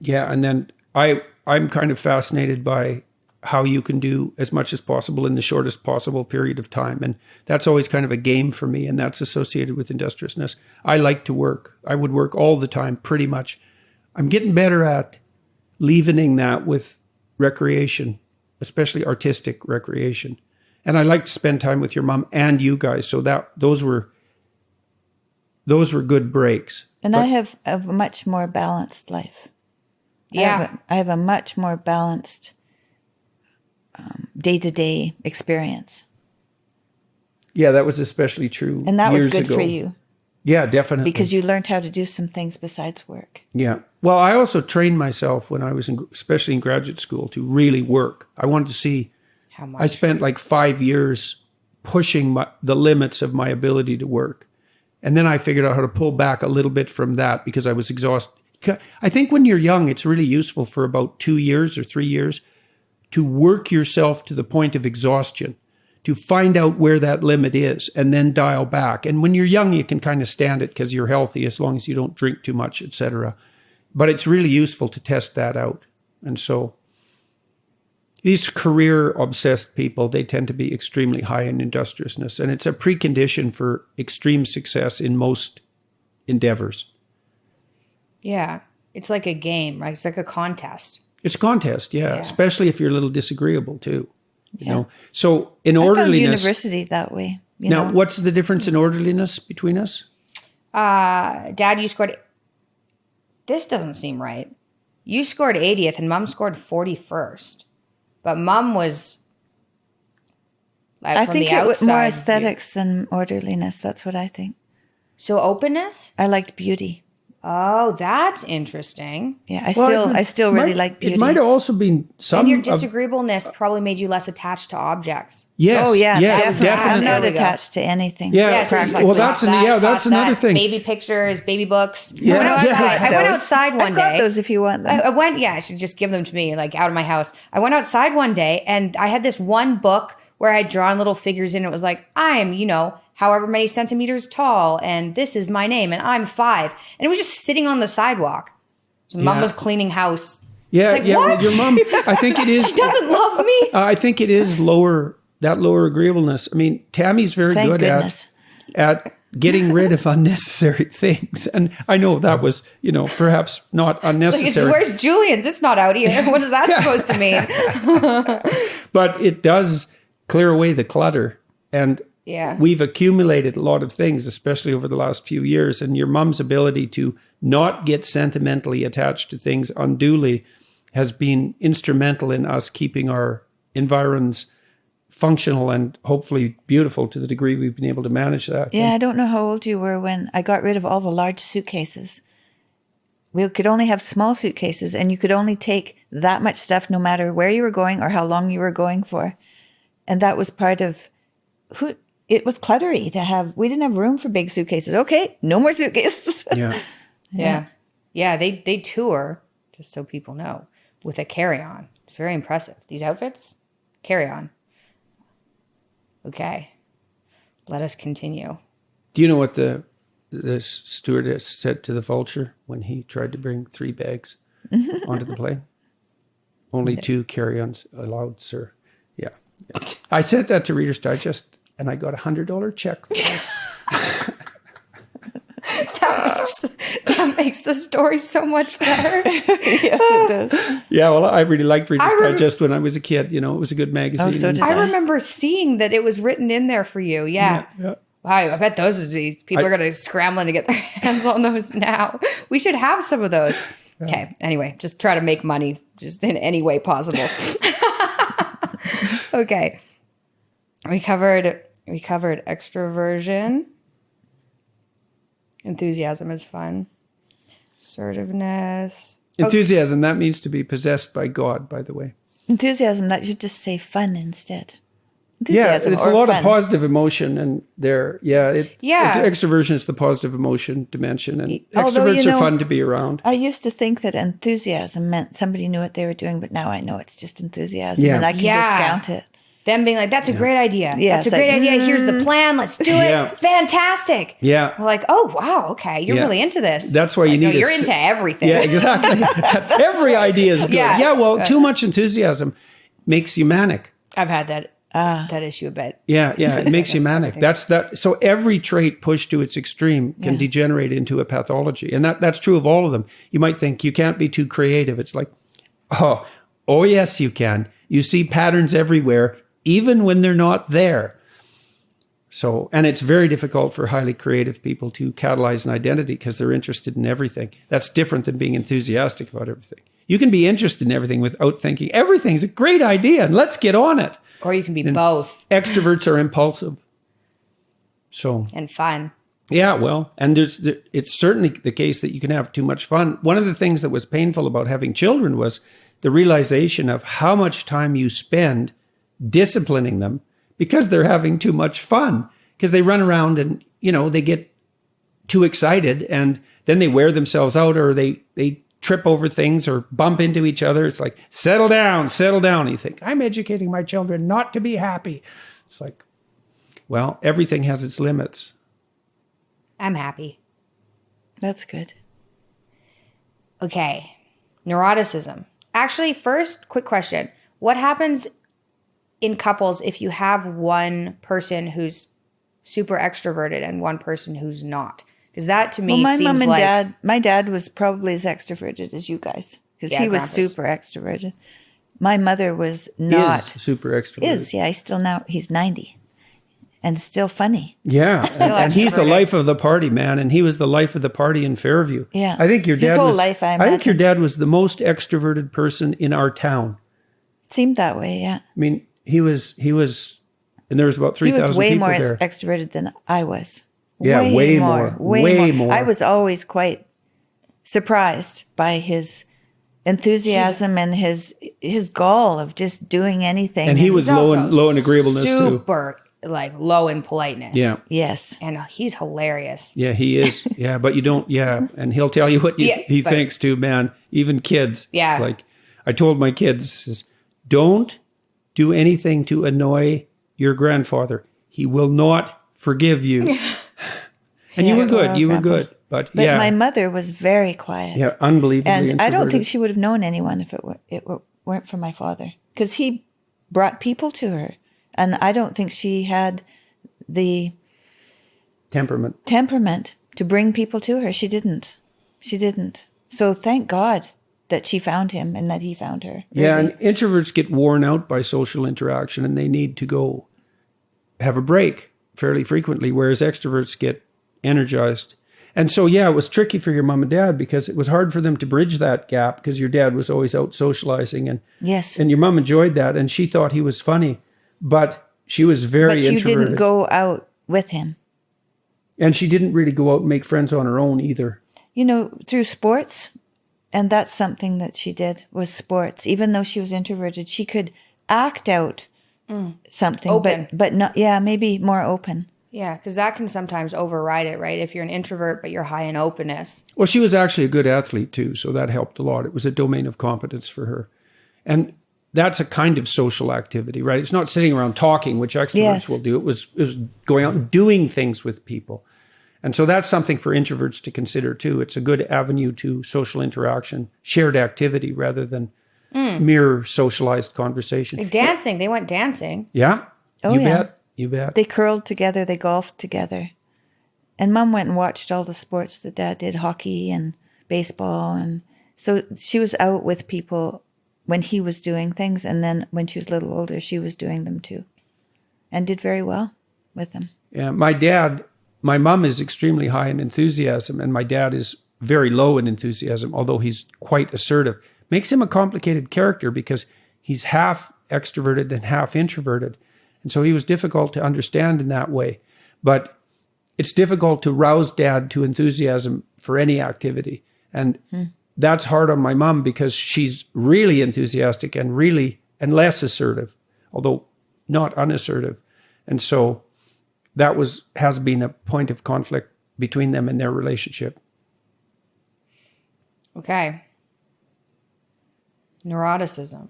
Yeah, and then I'm kind of fascinated by how you can do as much as possible in the shortest possible period of time. And that's always kind of a game for me, and that's associated with industriousness. I like to work. I would work all the time, pretty much. I'm getting better at leavening that with recreation, especially artistic recreation. And I like to spend time with your mom and you guys. So those were good breaks. And I have a much more balanced life. Yeah. I have a much more balanced day-to-day experience. Yeah, that was especially true And that was years good ago. for you. Yeah, definitely. Because you learned how to do some things besides work. Yeah. Well, I also trained myself when I was especially in graduate school to really work. I wanted to see How much? I spent like 5 years pushing the limits of my ability to work. And then I figured out how to pull back a little bit from that because I was exhausted. I think when you're young, it's really useful for about 2 years or 3 years to work yourself to the point of exhaustion, to find out where that limit is and then dial back. And when you're young, you can kind of stand it because you're healthy as long as you don't drink too much, etc. But it's really useful to test that out. And so these career-obsessed people, they tend to be extremely high in industriousness. And it's a precondition for extreme success in most endeavors. Yeah. It's like a game, right? It's like a contest. It's a contest, yeah. Especially if you're a little disagreeable, too. You know, so in I found orderliness. university that way. Now, what's the difference in orderliness between us? Dad, you scored... This doesn't seem right. You scored 80th and mom scored 41st. But mom was... I from think the it was more outside aesthetics than orderliness. That's what I think. So openness? I liked beauty. Oh, that's interesting. Yeah, I still really like beauty. It might have also been some And your of- disagreeableness probably made you less attached to objects. Yes. Oh yeah, yes, definitely. I'm not There we go. attached to anything. Yeah. so it's Well, toss that's another that, thing. Baby pictures, baby books. Yeah. I went outside one I've got day. those if you want them. I went, I should just give them to me, like out of my house. I went outside one day and I had this one book where I'd drawn little figures in. It was like, I'm, however many centimeters tall, and this is my name, and I'm 5. And it was just sitting on the sidewalk. Mom was cleaning house. Yeah, like, yeah. what? Well, your mom, I think it is. She doesn't love me. I think it is lower agreeableness. I mean, Tammy's very Thank good goodness. at getting rid of unnecessary things. And I know that was, perhaps not unnecessary. Where's Julian's? It's not out here. What is that supposed to mean? But it does clear away the clutter. And Yeah. we've accumulated a lot of things, especially over the last few years. And your mom's ability to not get sentimentally attached to things unduly has been instrumental in us keeping our environs functional and hopefully beautiful to the degree we've been able to manage that. Yeah, I don't know how old you were when I got rid of all the large suitcases. We could only have small suitcases, and you could only take that much stuff no matter where you were going or how long you were going for. And that was part of it was cluttery to have. We didn't have room for big suitcases. Okay, no more suitcases. Yeah. Yeah, they tour, just so people know, with a carry-on. It's very impressive. These outfits, carry-on. Okay, let us continue. Do you know what the stewardess said to the vulture when he tried to bring 3 bags onto the plane? Only 2 carry-ons allowed, sir. Yeah. I sent that to Reader's Digest, and I got $100 check for it. That makes the story so much better. Yes, it does. Yeah, well, I really liked Reader's Digest when I was a kid. It was a good magazine. Oh, so did I I. remember seeing that it was written in there for you. Yeah. Wow, I bet people are going to scrambling to get their hands on those now. We should have some of those. Okay. Anyway, just try to make money just in any way possible. Okay. We covered extroversion. Enthusiasm is fun. Assertiveness. Enthusiasm, that means to be possessed by God, by the way. Enthusiasm, that should just say fun instead. Yeah, Enthusiasm it's a or lot fun. of positive emotion, and Yeah. extroversion is the positive emotion dimension, and Although, extroverts are fun to be around. I used to think that enthusiasm meant somebody knew what they were doing, but now I know it's just enthusiasm, Yeah. and I can discount it. Them being like, that's a great idea. Yeah, That's a it's great like, idea. Here's the plan. Let's do it. Yeah. Fantastic. Yeah. We're like, oh, wow. Okay. You're Yeah. really into this. That's why you Like, no, need you're into everything. Yeah, exactly. Every idea is good. Yeah. Yeah, well, too much enthusiasm makes you manic. I've had that issue a bit. Yeah, it makes you manic. That's that. So every trait pushed to its extreme can degenerate into a pathology, and that's true of all of them. You might think you can't be too creative. It's like, oh yes, you can. You see patterns everywhere, even when they're not there. So, and it's very difficult for highly creative people to catalyze an identity because they're interested in everything. That's different than being enthusiastic about everything. You can be interested in everything without thinking everything's a great idea and let's get on it. Or you can be both. Extroverts are impulsive. So, And fun. yeah, well, and it's certainly the case that you can have too much fun. One of the things that was painful about having children was the realization of how much time you spend disciplining them because they're having too much fun, because they run around and, they get too excited and then they wear themselves out, or they trip over things or bump into each other. It's like, settle down. And you think, I'm educating my children not to be happy. It's like, well, everything has its limits. I'm happy. That's good. Okay. Neuroticism. Actually, first, quick question. What happens in couples if you have one person who's super extroverted and one person who's not? Because that to me my seems mom and like... dad, my dad was probably as extroverted as you guys, because he was Grandpa's. super extroverted. My mother was not. Is super extroverted. He's 90 and still funny. Yeah, and he's the life of the party, man. And he was the life of the party in Fairview. Yeah. I think your His dad whole was. life, I think your imagine. dad was the most extroverted person in our town. It seemed that way, yeah. I mean, he was, and there was about He 3,000 was way people more there. extroverted than I was. Yeah, way more. Way more. I was always quite surprised by his enthusiasm and his gall of just doing anything. And he was He's low also in agreeableness too. super, low in politeness. Yeah. Yes. And he's hilarious. Yeah, he is. Yeah, but you don't. Yeah, and he'll tell you what he thinks too, man. Even kids. Yeah. It's like I told my kids, don't do anything to annoy your grandfather. He will not forgive you. And you were good. You were good. But my mother was very quiet. Yeah, unbelievably And I don't introverted. think she would have known anyone if it weren't for my father, because he brought people to her, and I don't think she had the temperament to bring people to her. She didn't. So thank God that she found him and that he found her. Yeah, really. and introverts get worn out by social interaction and they need to go have a break fairly frequently, whereas extroverts get energized. And so, yeah, it was tricky for your mom and dad because it was hard for them to bridge that gap because your dad was always out socializing and Yes. and your mom enjoyed that and she thought he was funny, but she was very But you introverted. didn't go out with him. And she didn't really go out and make friends on her own either. Through sports, and that's something that she did, was sports. Even though she was introverted, she could act out something, Open. but not, maybe more open. Yeah, because that can sometimes override it, right? If you're an introvert, but you're high in openness. Well, she was actually a good athlete too, so that helped a lot. It was a domain of competence for her. And that's a kind of social activity, right? It's not sitting around talking, which extroverts Yes. will do. It was going out and doing things with people. And so that's something for introverts to consider too. It's a good avenue to social interaction, shared activity rather than mere socialized conversation. Like dancing. They went dancing. Yeah. Oh, you yeah. bet. You bet. They curled together, they golfed together. And Mom went and watched all the sports that Dad did, hockey and baseball. And so she was out with people when he was doing things. And then when she was a little older, she was doing them too. And did very well with them. My mom is extremely high in enthusiasm, and my dad is very low in enthusiasm, although he's quite assertive. Makes him a complicated character because he's half extroverted and half introverted. And so he was difficult to understand in that way. But it's difficult to rouse dad to enthusiasm for any activity. And that's hard on my mom because she's really enthusiastic and less assertive, although not unassertive. And so that has been a point of conflict between them in their relationship. Okay. Neuroticism.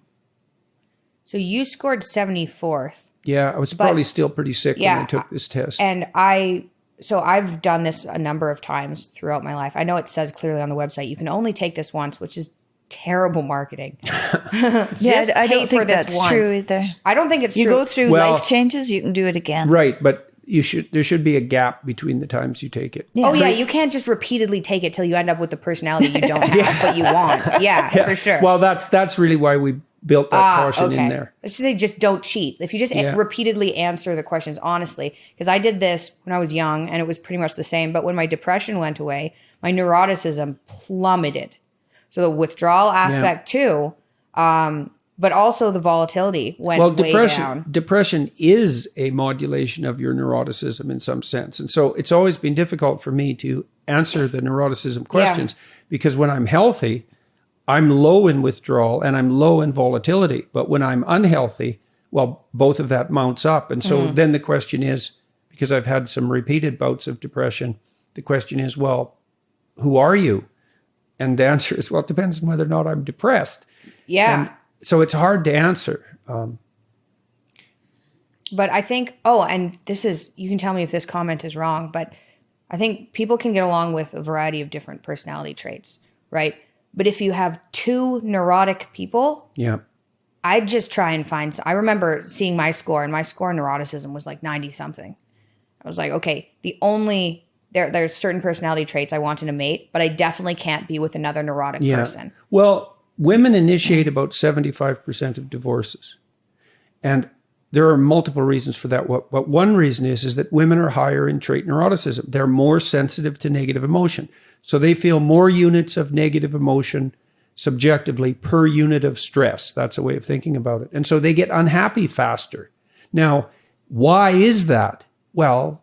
So you scored 74th. Yeah, I was probably still pretty sick when I took this test. And I've done this a number of times throughout my life. I know it says clearly on the website, you can only take this once, which is terrible marketing. Yeah, I don't think that's true either. I don't think it's true. You go through life changes, you can do it again. Right, but there should be a gap between the times you take it. Yeah. Oh yeah, you can't just repeatedly take it till you end up with the personality you don't have, but you want. Yeah, for sure. Well, that's really why we built that caution in there. Let's just say just don't cheat. If you just repeatedly answer the questions honestly, because I did this when I was young and it was pretty much the same, but when my depression went away, my neuroticism plummeted. So the withdrawal aspect too, but also the volatility went way down. Depression is a modulation of your neuroticism in some sense. And so it's always been difficult for me to answer the neuroticism questions because when I'm healthy, I'm low in withdrawal and I'm low in volatility. But when I'm unhealthy, well, both of that mounts up. And so then the question is, because I've had some repeated bouts of depression, the question is, well, who are you? And the answer is, well, it depends on whether or not I'm depressed. Yeah. And so it's hard to answer. But I think, and this is, you can tell me if this comment is wrong, but I think people can get along with a variety of different personality traits, right? But if you have two neurotic people, I'd just try and find, I remember seeing my score, and my score in neuroticism was like 90 something. I was like, okay, there's certain personality traits I want in a mate, but I definitely can't be with another neurotic person. Well, women initiate about 75% of divorces. And there are multiple reasons for that. What one reason is that women are higher in trait neuroticism. They're more sensitive to negative emotion. So they feel more units of negative emotion subjectively per unit of stress. That's a way of thinking about it. And so they get unhappy faster. Now, why is that? Well,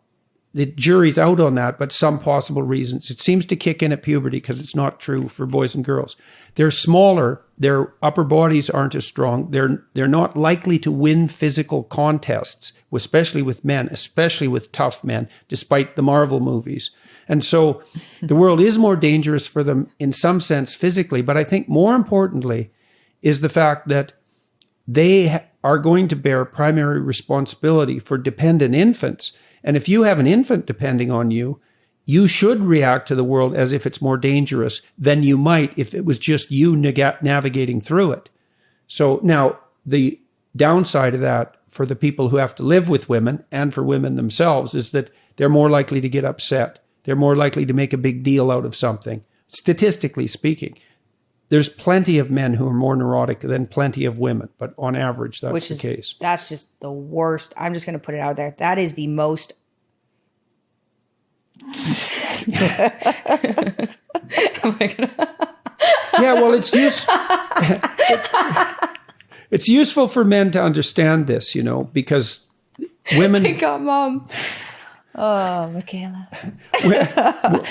the jury's out on that, but some possible reasons. It seems to kick in at puberty because it's not true for boys and girls. They're smaller. Their upper bodies aren't as strong. They're not likely to win physical contests, especially with men, especially with tough men, despite the Marvel movies. And so the world is more dangerous for them in some sense physically, but I think more importantly is the fact that they are going to bear primary responsibility for dependent infants. And if you have an infant depending on you, you should react to the world as if it's more dangerous than you might if it was just you navigating through it. So now the downside of that for the people who have to live with women and for women themselves is that they're more likely to get upset. They're more likely to make a big deal out of something. Statistically speaking, there's plenty of men who are more neurotic than plenty of women, but on average, that's the case. That's just the worst. I'm just going to put it out there. That is the most. Yeah, well, it's useful for men to understand this, because women. I got Mom. Oh, Mikhaila.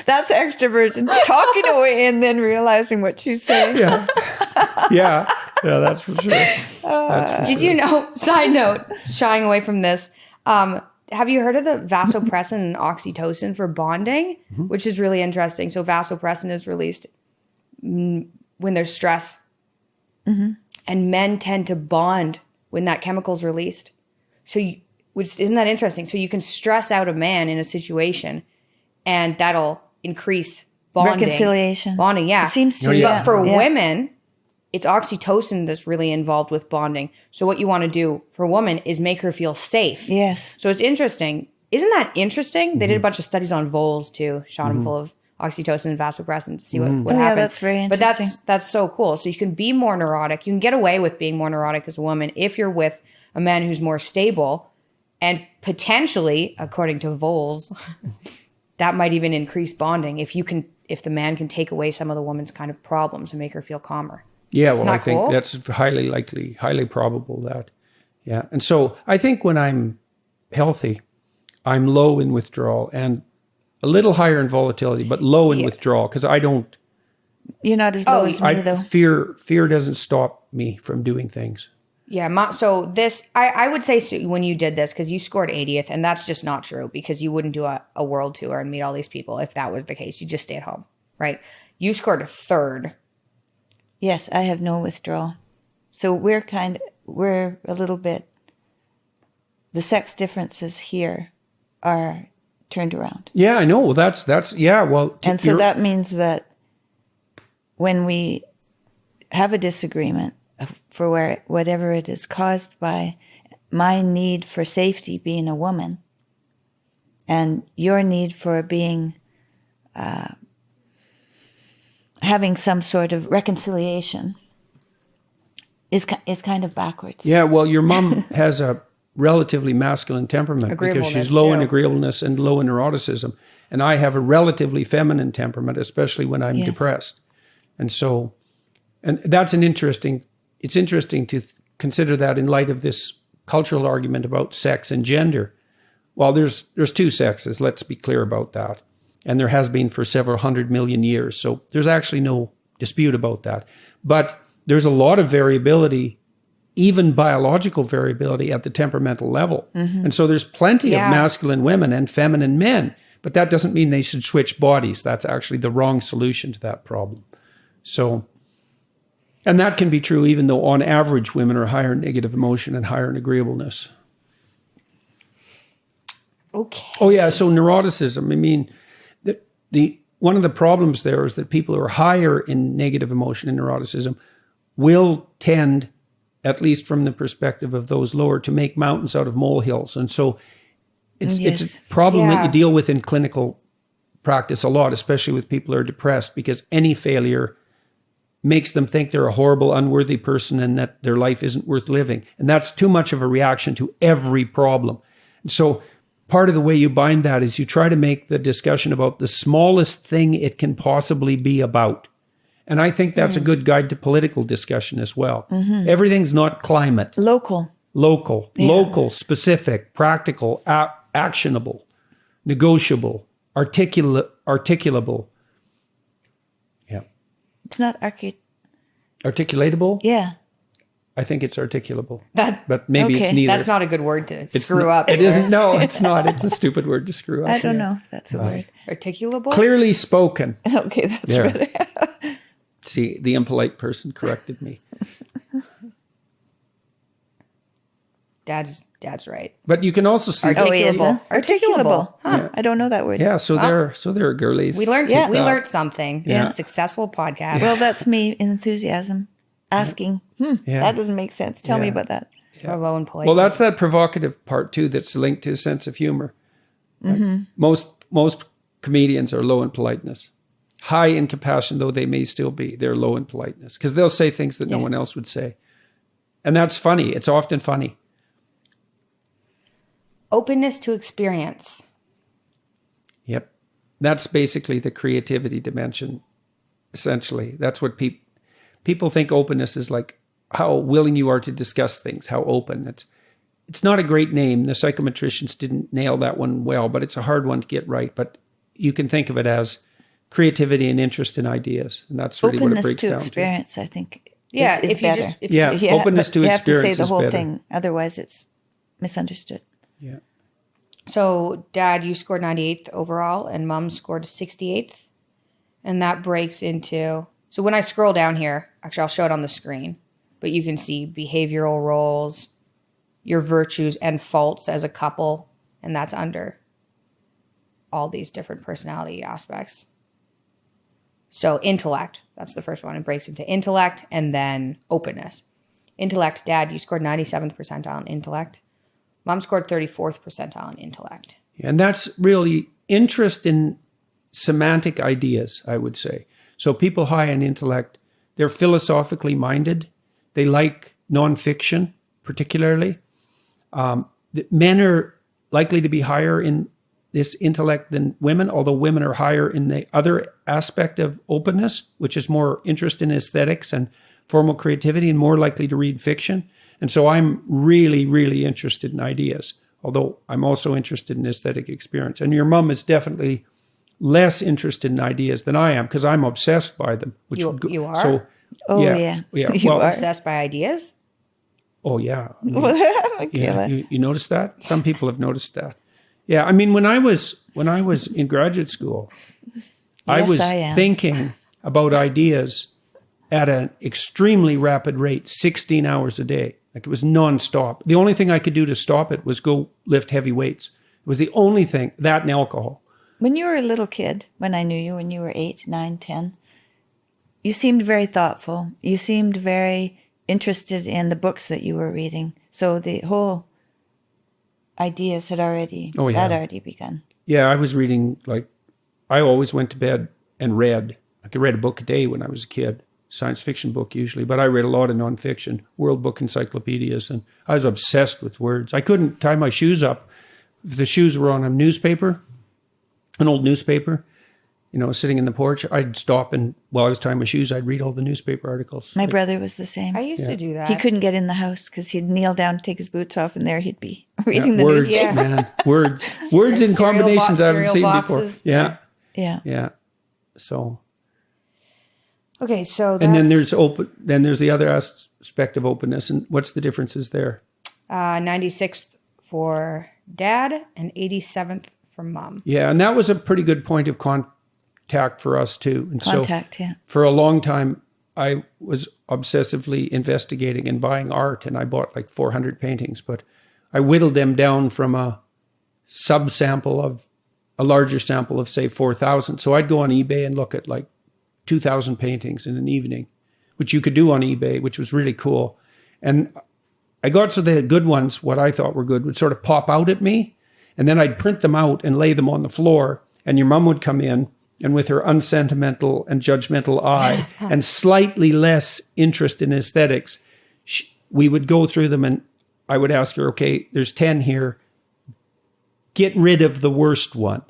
That's extroversion. Talking away and then realizing what she's saying. Yeah, that's for sure. Did you know, side note, shying away from this, have you heard of the vasopressin and oxytocin for bonding? Mm-hmm. Which is really interesting. So vasopressin is released when there's stress. Mm-hmm. And men tend to bond when that chemical is released. Which isn't that interesting? So you can stress out a man in a situation and that'll increase bonding. Reconciliation. Bonding, yeah. It seems to. But for women, it's oxytocin that's really involved with bonding. So what you want to do for a woman is make her feel safe. Yes. So it's interesting. Isn't that interesting? Mm-hmm. They did a bunch of studies on voles too, shot them full of oxytocin and vasopressin to see what happened. Yeah, that's very interesting. But that's so cool. So you can be more neurotic. You can get away with being more neurotic as a woman if you're with a man who's more stable. And potentially, according to Voles, that might even increase bonding if the man can take away some of the woman's kind of problems and make her feel calmer. Yeah, Isn't well, I that think cool? that's highly likely, highly probable that, yeah. And so I think when I'm healthy, I'm low in withdrawal and a little higher in volatility, but low in withdrawal because I don't. You're not as low as me, though. Fear doesn't stop me from doing things. Yeah, so this, I would say when you did this, because you scored 80th, and that's just not true, because you wouldn't do a world tour and meet all these people if that was the case. You just stay at home, right? You scored a third. Yes, I have no withdrawal. So we're a little bit, the sex differences here are turned around. Yeah, I know. That's yeah, well. And so that means that when we have a disagreement for whatever it is caused by my need for safety being a woman and your need for being having some sort of reconciliation is kind of backwards. Yeah, well, your mom has a relatively masculine temperament because she's low in agreeableness and low in neuroticism, and I have a relatively feminine temperament, especially when I'm depressed. And so, and that's it's interesting to consider that in light of this cultural argument about sex and gender. Well, there's two sexes, let's be clear about that. And there has been for several 100 million years. So there's actually no dispute about that. But there's a lot of variability, even biological variability at the temperamental level. Mm-hmm. And so there's plenty of masculine women and feminine men, but that doesn't mean they should switch bodies. That's actually the wrong solution to that problem. So, and that can be true even though on average women are higher in negative emotion and higher in agreeableness. Okay. Oh yeah, so neuroticism, I mean, the one of the problems there is that people who are higher in negative emotion and neuroticism will tend, at least from the perspective of those lower, to make mountains out of molehills. And so it's a problem that you deal with in clinical practice a lot, especially with people who are depressed, because any failure makes them think they're a horrible, unworthy person and that their life isn't worth living. And that's too much of a reaction to every problem. And so part of the way you bind that is you try to make the discussion about the smallest thing it can possibly be about. And I think that's a good guide to political discussion as well. Mm-hmm. Everything's not climate. Local, specific, practical, actionable, negotiable, articulable. Yeah. It's not articulatable? Yeah. I think it's articulable. But maybe it's neither. That's not a good word to screw up. It isn't. No, it's not. It's a stupid word to screw up. I don't know if that's a word. Articulable? Clearly spoken. Okay, that's better. See, the impolite person corrected me. Dad's right. But you can also see Articulable. Articulable. Huh. Yeah. I don't know that word. Yeah, so they're girlies. We learned something. Yeah. Successful podcast. Well, that's me enthusiasm. Asking, that doesn't make sense. Tell me about that. Yeah. Low and polite. Well, that's that provocative part too that's linked to a sense of humor. Mm-hmm. Most comedians are low in politeness. High in compassion, though they may still be, they're low in politeness because they'll say things that no one else would say. And that's funny. It's often funny. Openness to experience. Yep. That's basically the creativity dimension, essentially. That's what people think openness is like how willing you are to discuss things, how open. It's not a great name. The psychometricians didn't nail that one well, but it's a hard one to get right. But you can think of it as creativity and interest in ideas. And that's really openness what it breaks down to. Openness to experience, I think, is if better. Openness to experience is better. You have to say the whole thing, otherwise it's misunderstood. Yeah. So, Dad, you scored 98th overall, and Mom scored 68th. And that breaks into... So when I scroll down here, actually I'll show it on the screen, but you can see behavioral roles, your virtues and faults as a couple, and that's under all these different personality aspects. So intellect, that's the first one. It breaks into intellect and then openness. Intellect, Dad, you scored 97th percentile in intellect. Mom scored 34th percentile in intellect. And that's really interest in semantic ideas, I would say. So people high in intellect, they're philosophically minded. They like nonfiction, particularly. men are likely to be higher in this intellect than women, although women are higher in the other aspect of openness, which is more interest in aesthetics and formal creativity and more likely to read fiction. And so I'm really, really interested in ideas, although I'm also interested in aesthetic experience. And your mom is definitely less interested in ideas than I am because I'm obsessed by them. Which You are? So, Yeah. You Well, are. Obsessed by ideas? oh, yeah. Mikhaila. Yeah, you noticed that? Some people have noticed that. Yeah, I mean, when I was in graduate school, I Yes, was I am. thinking about ideas at an extremely rapid rate, 16 hours a day. Like it was nonstop. The only thing I could do to stop it was go lift heavy weights. It was the only thing, that and alcohol. When you were a little kid, when I knew you, when you were 8, 9, 10, you seemed very thoughtful. You seemed very interested in the books that you were reading. So the whole ideas had already, that already begun. Yeah, I was reading, like, I always went to bed and read. I could read a book a day when I was a kid, science fiction book usually, but I read a lot of nonfiction, World Book encyclopedias, and I was obsessed with words. I couldn't tie my shoes up. If the shoes were on a newspaper, an old newspaper, sitting in the porch, I'd stop and while I was tying my shoes, I'd read all the newspaper articles. My brother was the same. I used to do that. He couldn't get in the house because he'd kneel down to take his boots off, and there he'd be reading the words, newspaper. man, words in combinations I haven't seen boxes. before. Yeah. Yeah. So, Okay, so that's, and then there's the other aspect of openness, and what's the differences there? 96th for dad and 87th for mom. Yeah, and that was a pretty good point of contact for us too. And Contact, yeah. For a long time, I was obsessively investigating and buying art, and I bought like 400 paintings, but I whittled them down from a subsample of a larger sample of, say, 4,000. So I'd go on eBay and look at like 2,000 paintings in an evening, which you could do on eBay, which was really cool. And I got so the good ones, what I thought were good, would sort of pop out at me. And then I'd print them out and lay them on the floor. And your mom would come in, and with her unsentimental and judgmental eye and slightly less interest in aesthetics, we would go through them and I would ask her, okay, there's 10 here. Get rid of the worst one.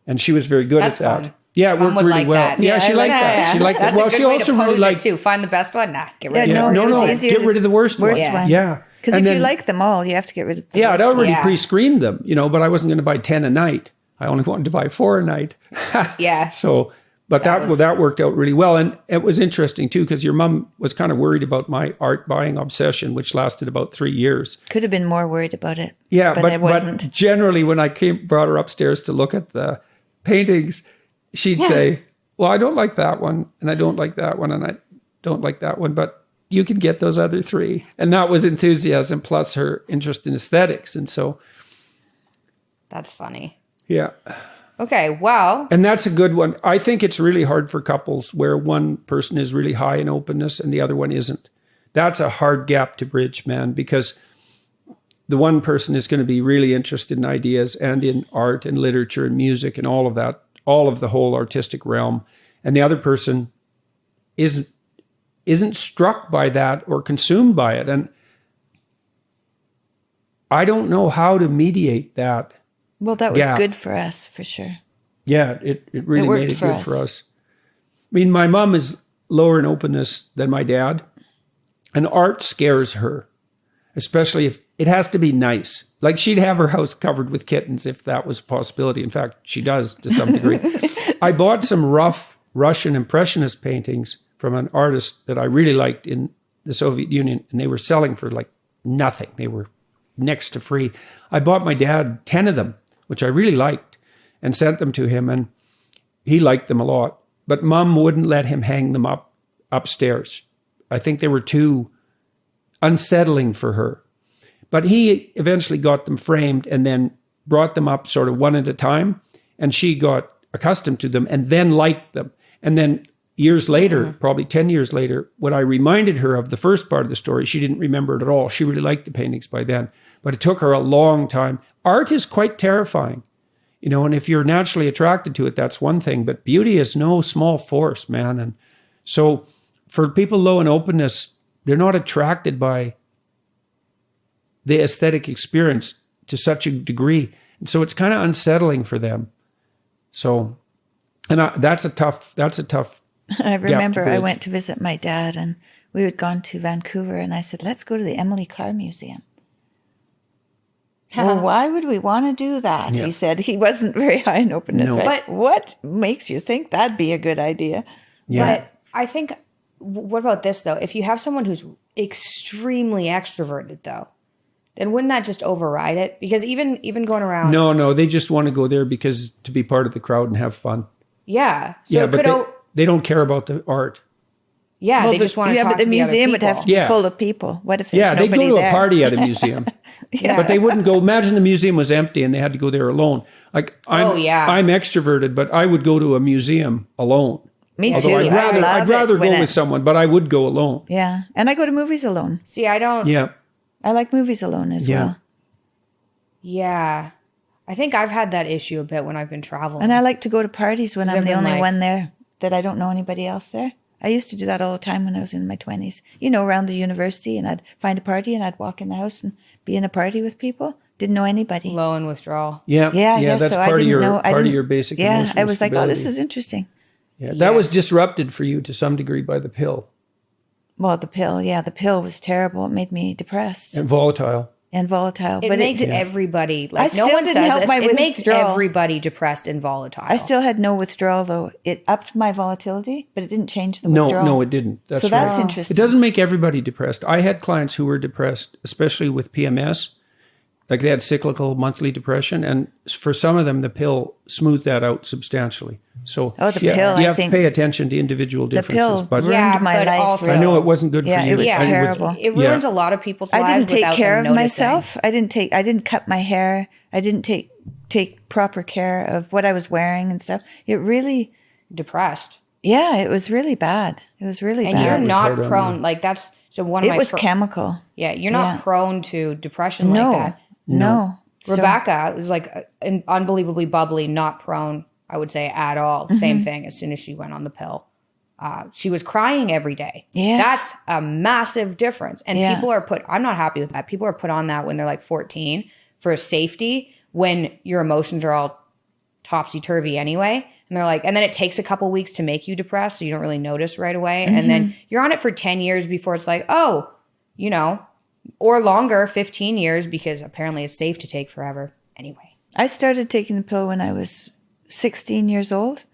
And she was very good That's at that. fun. Yeah, it Mom worked would really like well. that. Yeah, she I liked like that. that. She liked That's that. Well, a good she way also to really pose liked it too. Find the best one. Nah, get rid of Yeah, it. no, no, it's easier get to- rid of the worst one. Worst Yeah. one. Yeah. Because And if you then- like them all, you have to get rid of the Yeah, worst I'd already Yeah. pre-screened them, but I wasn't going to buy 10 a night. I only wanted to buy 4 a night. Yeah. So, but that worked out really well. And it was interesting too, because your mom was kind of worried about my art buying obsession, which lasted about 3 years. Could have been more worried about it. Yeah, but I wasn't. but generally when I brought her upstairs to look at the paintings, she'd say, well, I don't like that one, and I don't like that one, and I don't like that one, but you can get those other 3. And that was enthusiasm plus her interest in aesthetics. And so, That's funny. yeah. Okay, well, And that's a good one. I think it's really hard for couples where one person is really high in openness and the other one isn't. That's a hard gap to bridge, man, because the one person is going to be really interested in ideas and in art and literature and music and all of that, all of the whole artistic realm. And the other person isn't struck by that or consumed by it. And I don't know how to mediate that. Well, that was gap. good for us, for sure. Yeah, it really It worked made it for good us. for us. I mean, my mom is lower in openness than my dad, and art scares her, especially if it has to be nice. Like she'd have her house covered with kittens if that was a possibility. In fact, she does to some degree. I bought some rough Russian Impressionist paintings from an artist that I really liked in the Soviet Union, and they were selling for like nothing. They were next to free. I bought my dad 10 of them, which I really liked, and sent them to him, and he liked them a lot. But Mom wouldn't let him hang them up upstairs. I think they were too unsettling for her. But he eventually got them framed and then brought them up sort of one at a time, and she got accustomed to them and then liked them. And then years later, probably 10 years later, when I reminded her of the first part of the story, she didn't remember it at all. She really liked the paintings by then, but it took her a long time. Art is quite terrifying, and if you're naturally attracted to it, that's one thing, but beauty is no small force, man. And so for people low in openness, they're not attracted by the aesthetic experience to such a degree. And so it's kind of unsettling for them. So, and that's a tough I remember I bridge. went to visit my dad, and we had gone to Vancouver, and I said, let's go to the Emily Carr Museum. Well, why would we want to do that? Yeah. He said. He wasn't very high in openness. No. Right? But- what makes you think that'd be a good idea? Yeah. But I think, what about this though? If you have someone who's extremely extroverted though, then wouldn't that just override it? Because even going around, No, they just want to go there because to be part of the crowd and have fun. yeah. So yeah, it but could, they don't care about the art. yeah, Well, they just want to yeah, talk but the to the other museum would people. have to be Yeah. full of people. What if there's Yeah, they nobody go to there? a party at a museum. Yeah. But they wouldn't go. Imagine the museum was empty and they had to go there alone. Like I'm extroverted, but I would go to a museum alone. Me Although too. I'd rather when go with someone, but I would go alone. Yeah, and I go to movies alone. See, I don't. Yeah. I like movies alone as Yeah. well. Yeah. I think I've had that issue a bit when I've been traveling. And I like to go to parties when I'm the I've been only like- one there, that I don't know anybody else there. I used to do that all the time when I was in my 20s. You know, around the university, and I'd find a party and I'd walk in the house and be in a party with people. Didn't know anybody. Low and withdrawal. Yeah. Yeah, I guess That's so. part I of didn't your know. part of your basic Yeah, emotional I was like, oh, this stability. is interesting. Yeah, that was disrupted for you to some degree by the pill Well, the pill was terrible. It made me depressed and volatile. and volatile. It but makes it, everybody, like, I no still one didn't says help this. my It makes withdrawal. everybody depressed and volatile. I still had no withdrawal, though. It upped my volatility, but it didn't change the No, withdrawal. it didn't. That's So that's right. interesting. It doesn't make everybody depressed. I had clients who were depressed, especially with PMS. Like they had cyclical monthly depression. And for some of them, the pill smoothed that out substantially. So Oh, the yeah, pill, you I have think to pay attention to individual the differences. pill But ruined Yeah, my but life. also- I know it wasn't good Yeah, for it you. was Yeah. terrible. It ruins a lot of people's lives. I didn't take without care them of noticing. myself. I didn't cut my hair. I didn't take proper care of what I was wearing and stuff. It really, Depressed. yeah, it was really bad. It was really And bad. you're was not hard on prone, like that's, so one of it my was fir- chemical. Yeah, you're not Yeah. prone to depression No, like that. no. So- Rebecca was like unbelievably bubbly, not prone, I would say, at all. Mm-hmm. Same thing as soon as she went on the pill. She was crying every day. Yes. That's a massive difference. And Yeah. people are I'm not happy with that. People are put on that when they're like 14 for safety, when your emotions are all topsy-turvy anyway. And they're like, and then it takes a couple weeks to make you depressed, so you don't really notice right away. And Mm-hmm. then you're on it for 10 years before it's like, oh, you know, or longer, 15 years, because apparently it's safe to take forever. Anyway. I started taking the pill when I was 16 years old.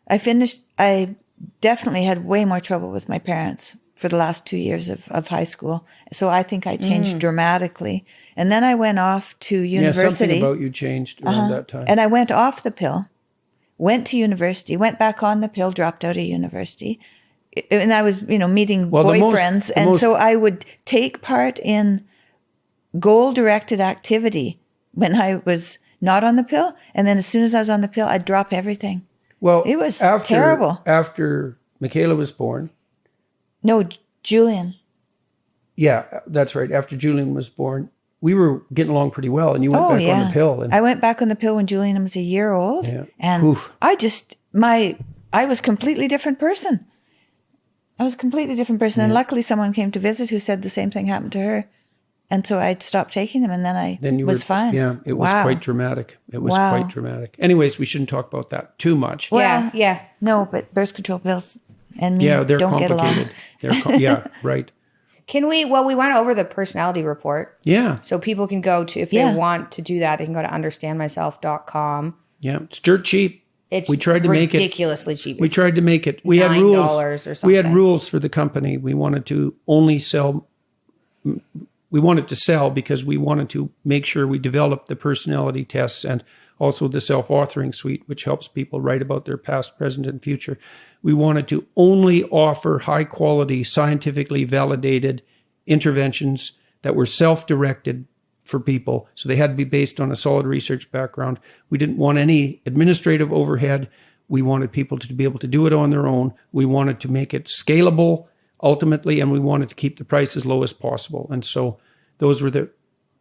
I definitely had way more trouble with my parents for the last 2 years of high school. So I think I changed dramatically. And then I went off to Yeah, university. something about you changed around that time. And I went off the pill, went to university, went back on the pill, dropped out of university. And I was, meeting Well, boyfriends. So I would take part in goal-directed activity when I was not on the pill. And then as soon as I was on the pill, I'd drop everything. Well, It was terrible. After Mikhaila was born, No, Julian. yeah, that's right. After Julian was born, we were getting along pretty well, and you went back on the pill. And I went back on the pill when Julian was a year old. Yeah. And Oof. I was a completely different person. I was a completely different person. And luckily someone came to visit who said the same thing happened to her. And so I stopped taking them, and then I then you was were fine. Yeah, it was Wow. quite dramatic. It was Wow. quite dramatic. Anyways, we shouldn't talk about that too much. Well, yeah. No, but birth control pills and me Yeah, they're don't get along. complicated. Yeah, right. Can we, we went over the personality report. Yeah, So people can go to, if Yeah. they want to do that, they can go to understandmyself.com. yeah. It's dirt cheap. It's We tried to make it- ridiculously cheap. We It's tried to make it. We had $9 rules. or We had something. rules for the company. We wanted to only sell. We wanted to sell because we wanted to make sure we developed the personality tests and also the self-authoring suite, which helps people write about their past, present, and future. We wanted to only offer high-quality, scientifically validated interventions that were self-directed for people. So they had to be based on a solid research background. We didn't want any administrative overhead. We wanted people to be able to do it on their own. We wanted to make it scalable ultimately, and we wanted to keep the price as low as possible. And so those were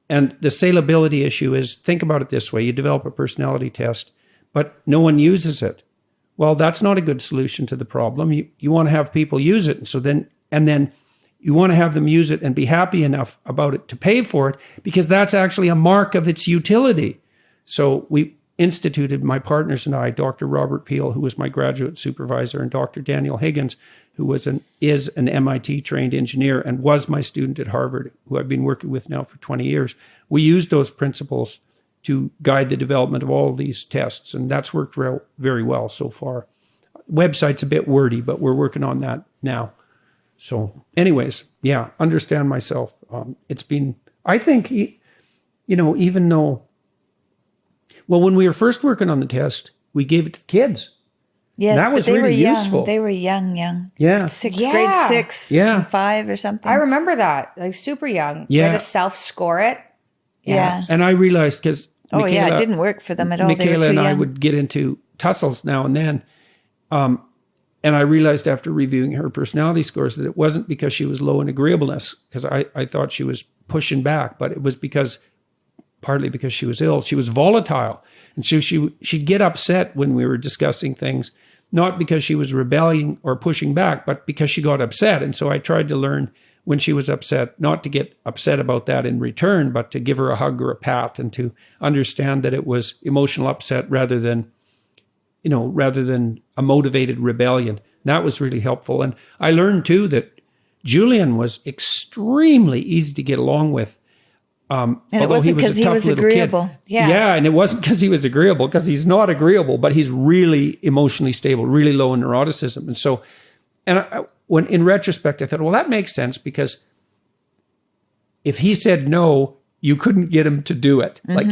and the salability issue is, think about it this way. You develop a personality test, but no one uses it. Well, that's not a good solution to the problem. You want to have people use it. So then You want to have them use it and be happy enough about it to pay for it, because that's actually a mark of its utility. So we instituted, my partners and I, Dr. Robert Peel, who was my graduate supervisor, and Dr. Daniel Higgins, who is an MIT trained engineer and was my student at Harvard, who I've been working with now for 20 years. We used those principles to guide the development of all of these tests, and that's worked very well so far. Website's a bit wordy, but we're working on that now. So anyways, yeah, understand myself. It's been, I think, even though, well, when we were first working on the test, we gave it to the kids. Yes, that was they really were young. useful. They were young. Yeah. Grade 6, Yeah. 5 or something. I remember that, like super young. Yeah. You had to self-score it. Yeah. And I realized, because it didn't work for them at all. They were Mikhaila too and young. I would get into tussles now and then. And I realized after reviewing her personality scores that it wasn't because she was low in agreeableness, because I thought she was pushing back, but it was partly because she was ill. She was volatile. And so she'd get upset when we were discussing things, not because she was rebelling or pushing back, but because she got upset. And so I tried to learn when she was upset, not to get upset about that in return, but to give her a hug or a pat, and to understand that it was emotional upset rather than a motivated rebellion. That was really helpful. And I learned too that Julian was extremely easy to get along with. And it although wasn't because he was agreeable. Yeah, and it wasn't because he was agreeable, because he's not agreeable, but he's really emotionally stable, really low in neuroticism. And so, when in retrospect, I thought, well, that makes sense, because if he said no, you couldn't get him to do it. Like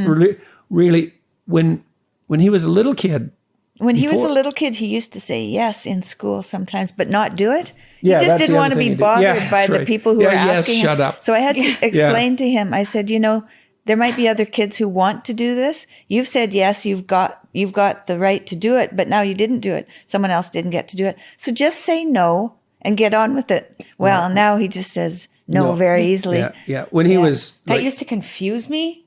really, when he was a little kid. When he was a little kid, he used to say yes in school sometimes, but not do it. He Yeah, just that's didn't the want other to thing be he did. bothered Yeah, by that's the right. people who Yeah, were yes, asking shut him. up. So I had to explain to him. I said, there might be other kids who want to do this. You've said yes, you've got the right to do it, but now you didn't do it. Someone else didn't get to do it. So just say no and get on with it. Well, now he just says no very easily. Yeah. When he was That used to confuse me.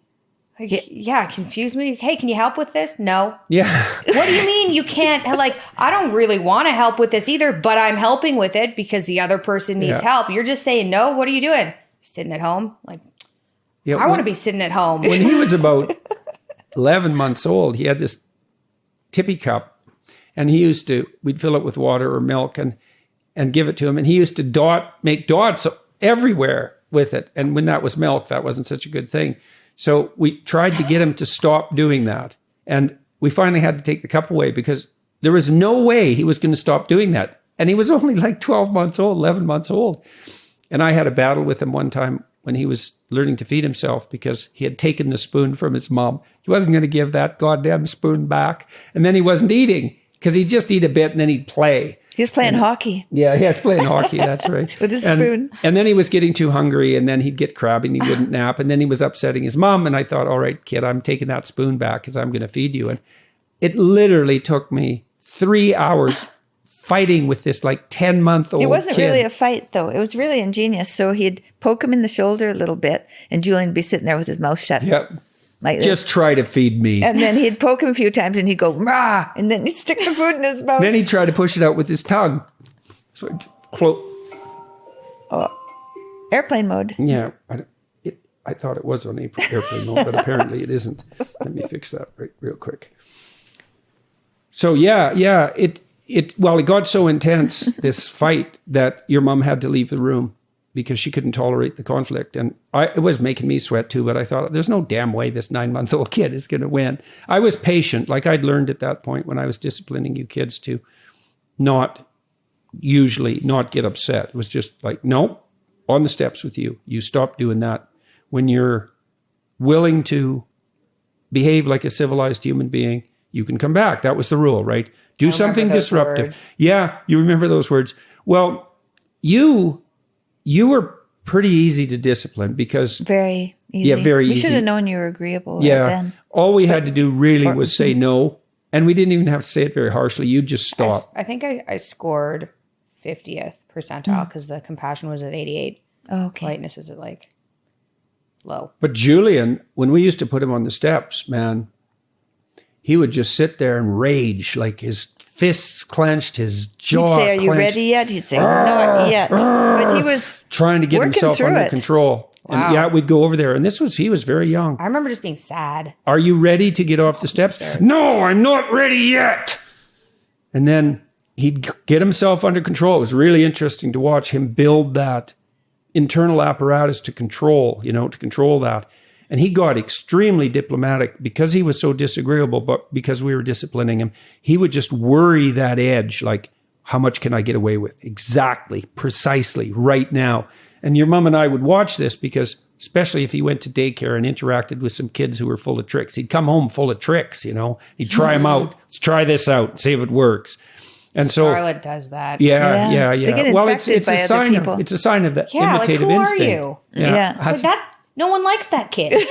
Like, confuse me. Hey, can you help with this? No. Yeah. What do you mean you can't? Like, I don't really want to help with this either, but I'm helping with it because the other person needs help. You're just saying no. What are you doing? Sitting at home? Like, I want to be sitting at home. When he was about 11 months old, he had this tippy cup, and we'd fill it with water or milk and give it to him. And he used to make dots everywhere with it. And when that was milk, that wasn't such a good thing. So we tried to get him to stop doing that. And we finally had to take the cup away, because there was no way he was going to stop doing that. And he was only like 12 months old, 11 months old. And I had a battle with him one time when he was learning to feed himself, because he had taken the spoon from his mom. He wasn't going to give that goddamn spoon back. And then he wasn't eating, because he'd just eat a bit and then he'd play. He was playing hockey. Yeah, he was playing hockey, that's right. With his spoon. And then he was getting too hungry, and then he'd get crabby and he wouldn't nap. And then he was upsetting his mom. And I thought, all right, kid, I'm taking that spoon back because I'm going to feed you. And it literally took me 3 hours fighting with this like 10-month-old kid. It wasn't really a fight, though. It was really ingenious. So he'd poke him in the shoulder a little bit, and Julian would be sitting there with his mouth shut. Yep. Like just this. try to feed me. And then he'd poke him a few times, and he'd go, rah, and then he'd stick the food in his mouth. Then he'd try to push it out with his tongue. So airplane mode. Yeah. I thought it was on airplane mode, but apparently it isn't. Let me fix that real quick. So it got so intense, this fight, that your mom had to leave the room because she couldn't tolerate the conflict. And it was making me sweat too, but I thought, there's no damn way this 9-month-old kid is going to win. I was patient. Like I'd learned at that point when I was disciplining you kids to not get upset. It was just like, no, on the steps with you. You stop doing that. When you're willing to behave like a civilized human being, you can come back. That was the rule, right? Do something disruptive. Words. Yeah, you remember those words. Well, you were pretty easy to discipline because... Very easy. Yeah, very easy. We should have known you were agreeable yeah. right then. All we had to do really was say no. And we didn't even have to say it very harshly. You just stop. I think I scored 50th percentile because the compassion was at 88. Okay. Politeness is at like low. But Julian, when we used to put him on the steps, man, he would just sit there and rage, like his fists clenched, his jaw He'd say, "Are you clenched, ready yet?" He'd say, "Not yet." But he was trying to get working himself through under it. control. Wow. And yeah, we'd go over there. And he was very young. I remember just being sad. Are you ready to get off the steps? No, I'm not ready yet. And then he'd get himself under control. It was really interesting to watch him build that internal apparatus to control that. And he got extremely diplomatic because he was so disagreeable, but because we were disciplining him, he would just worry that edge, like, how much can I get away with? Exactly, precisely, right now. And your mom and I would watch this because, especially if he went to daycare and interacted with some kids who were full of tricks, he'd come home full of tricks, He'd try them out. Let's try this out, see if it works. And so Charlotte does that. Yeah. They get Well, infected by other people. It's a sign of that Yeah, like, imitative who are instinct. you? Yeah. It's like that. No one likes that kid.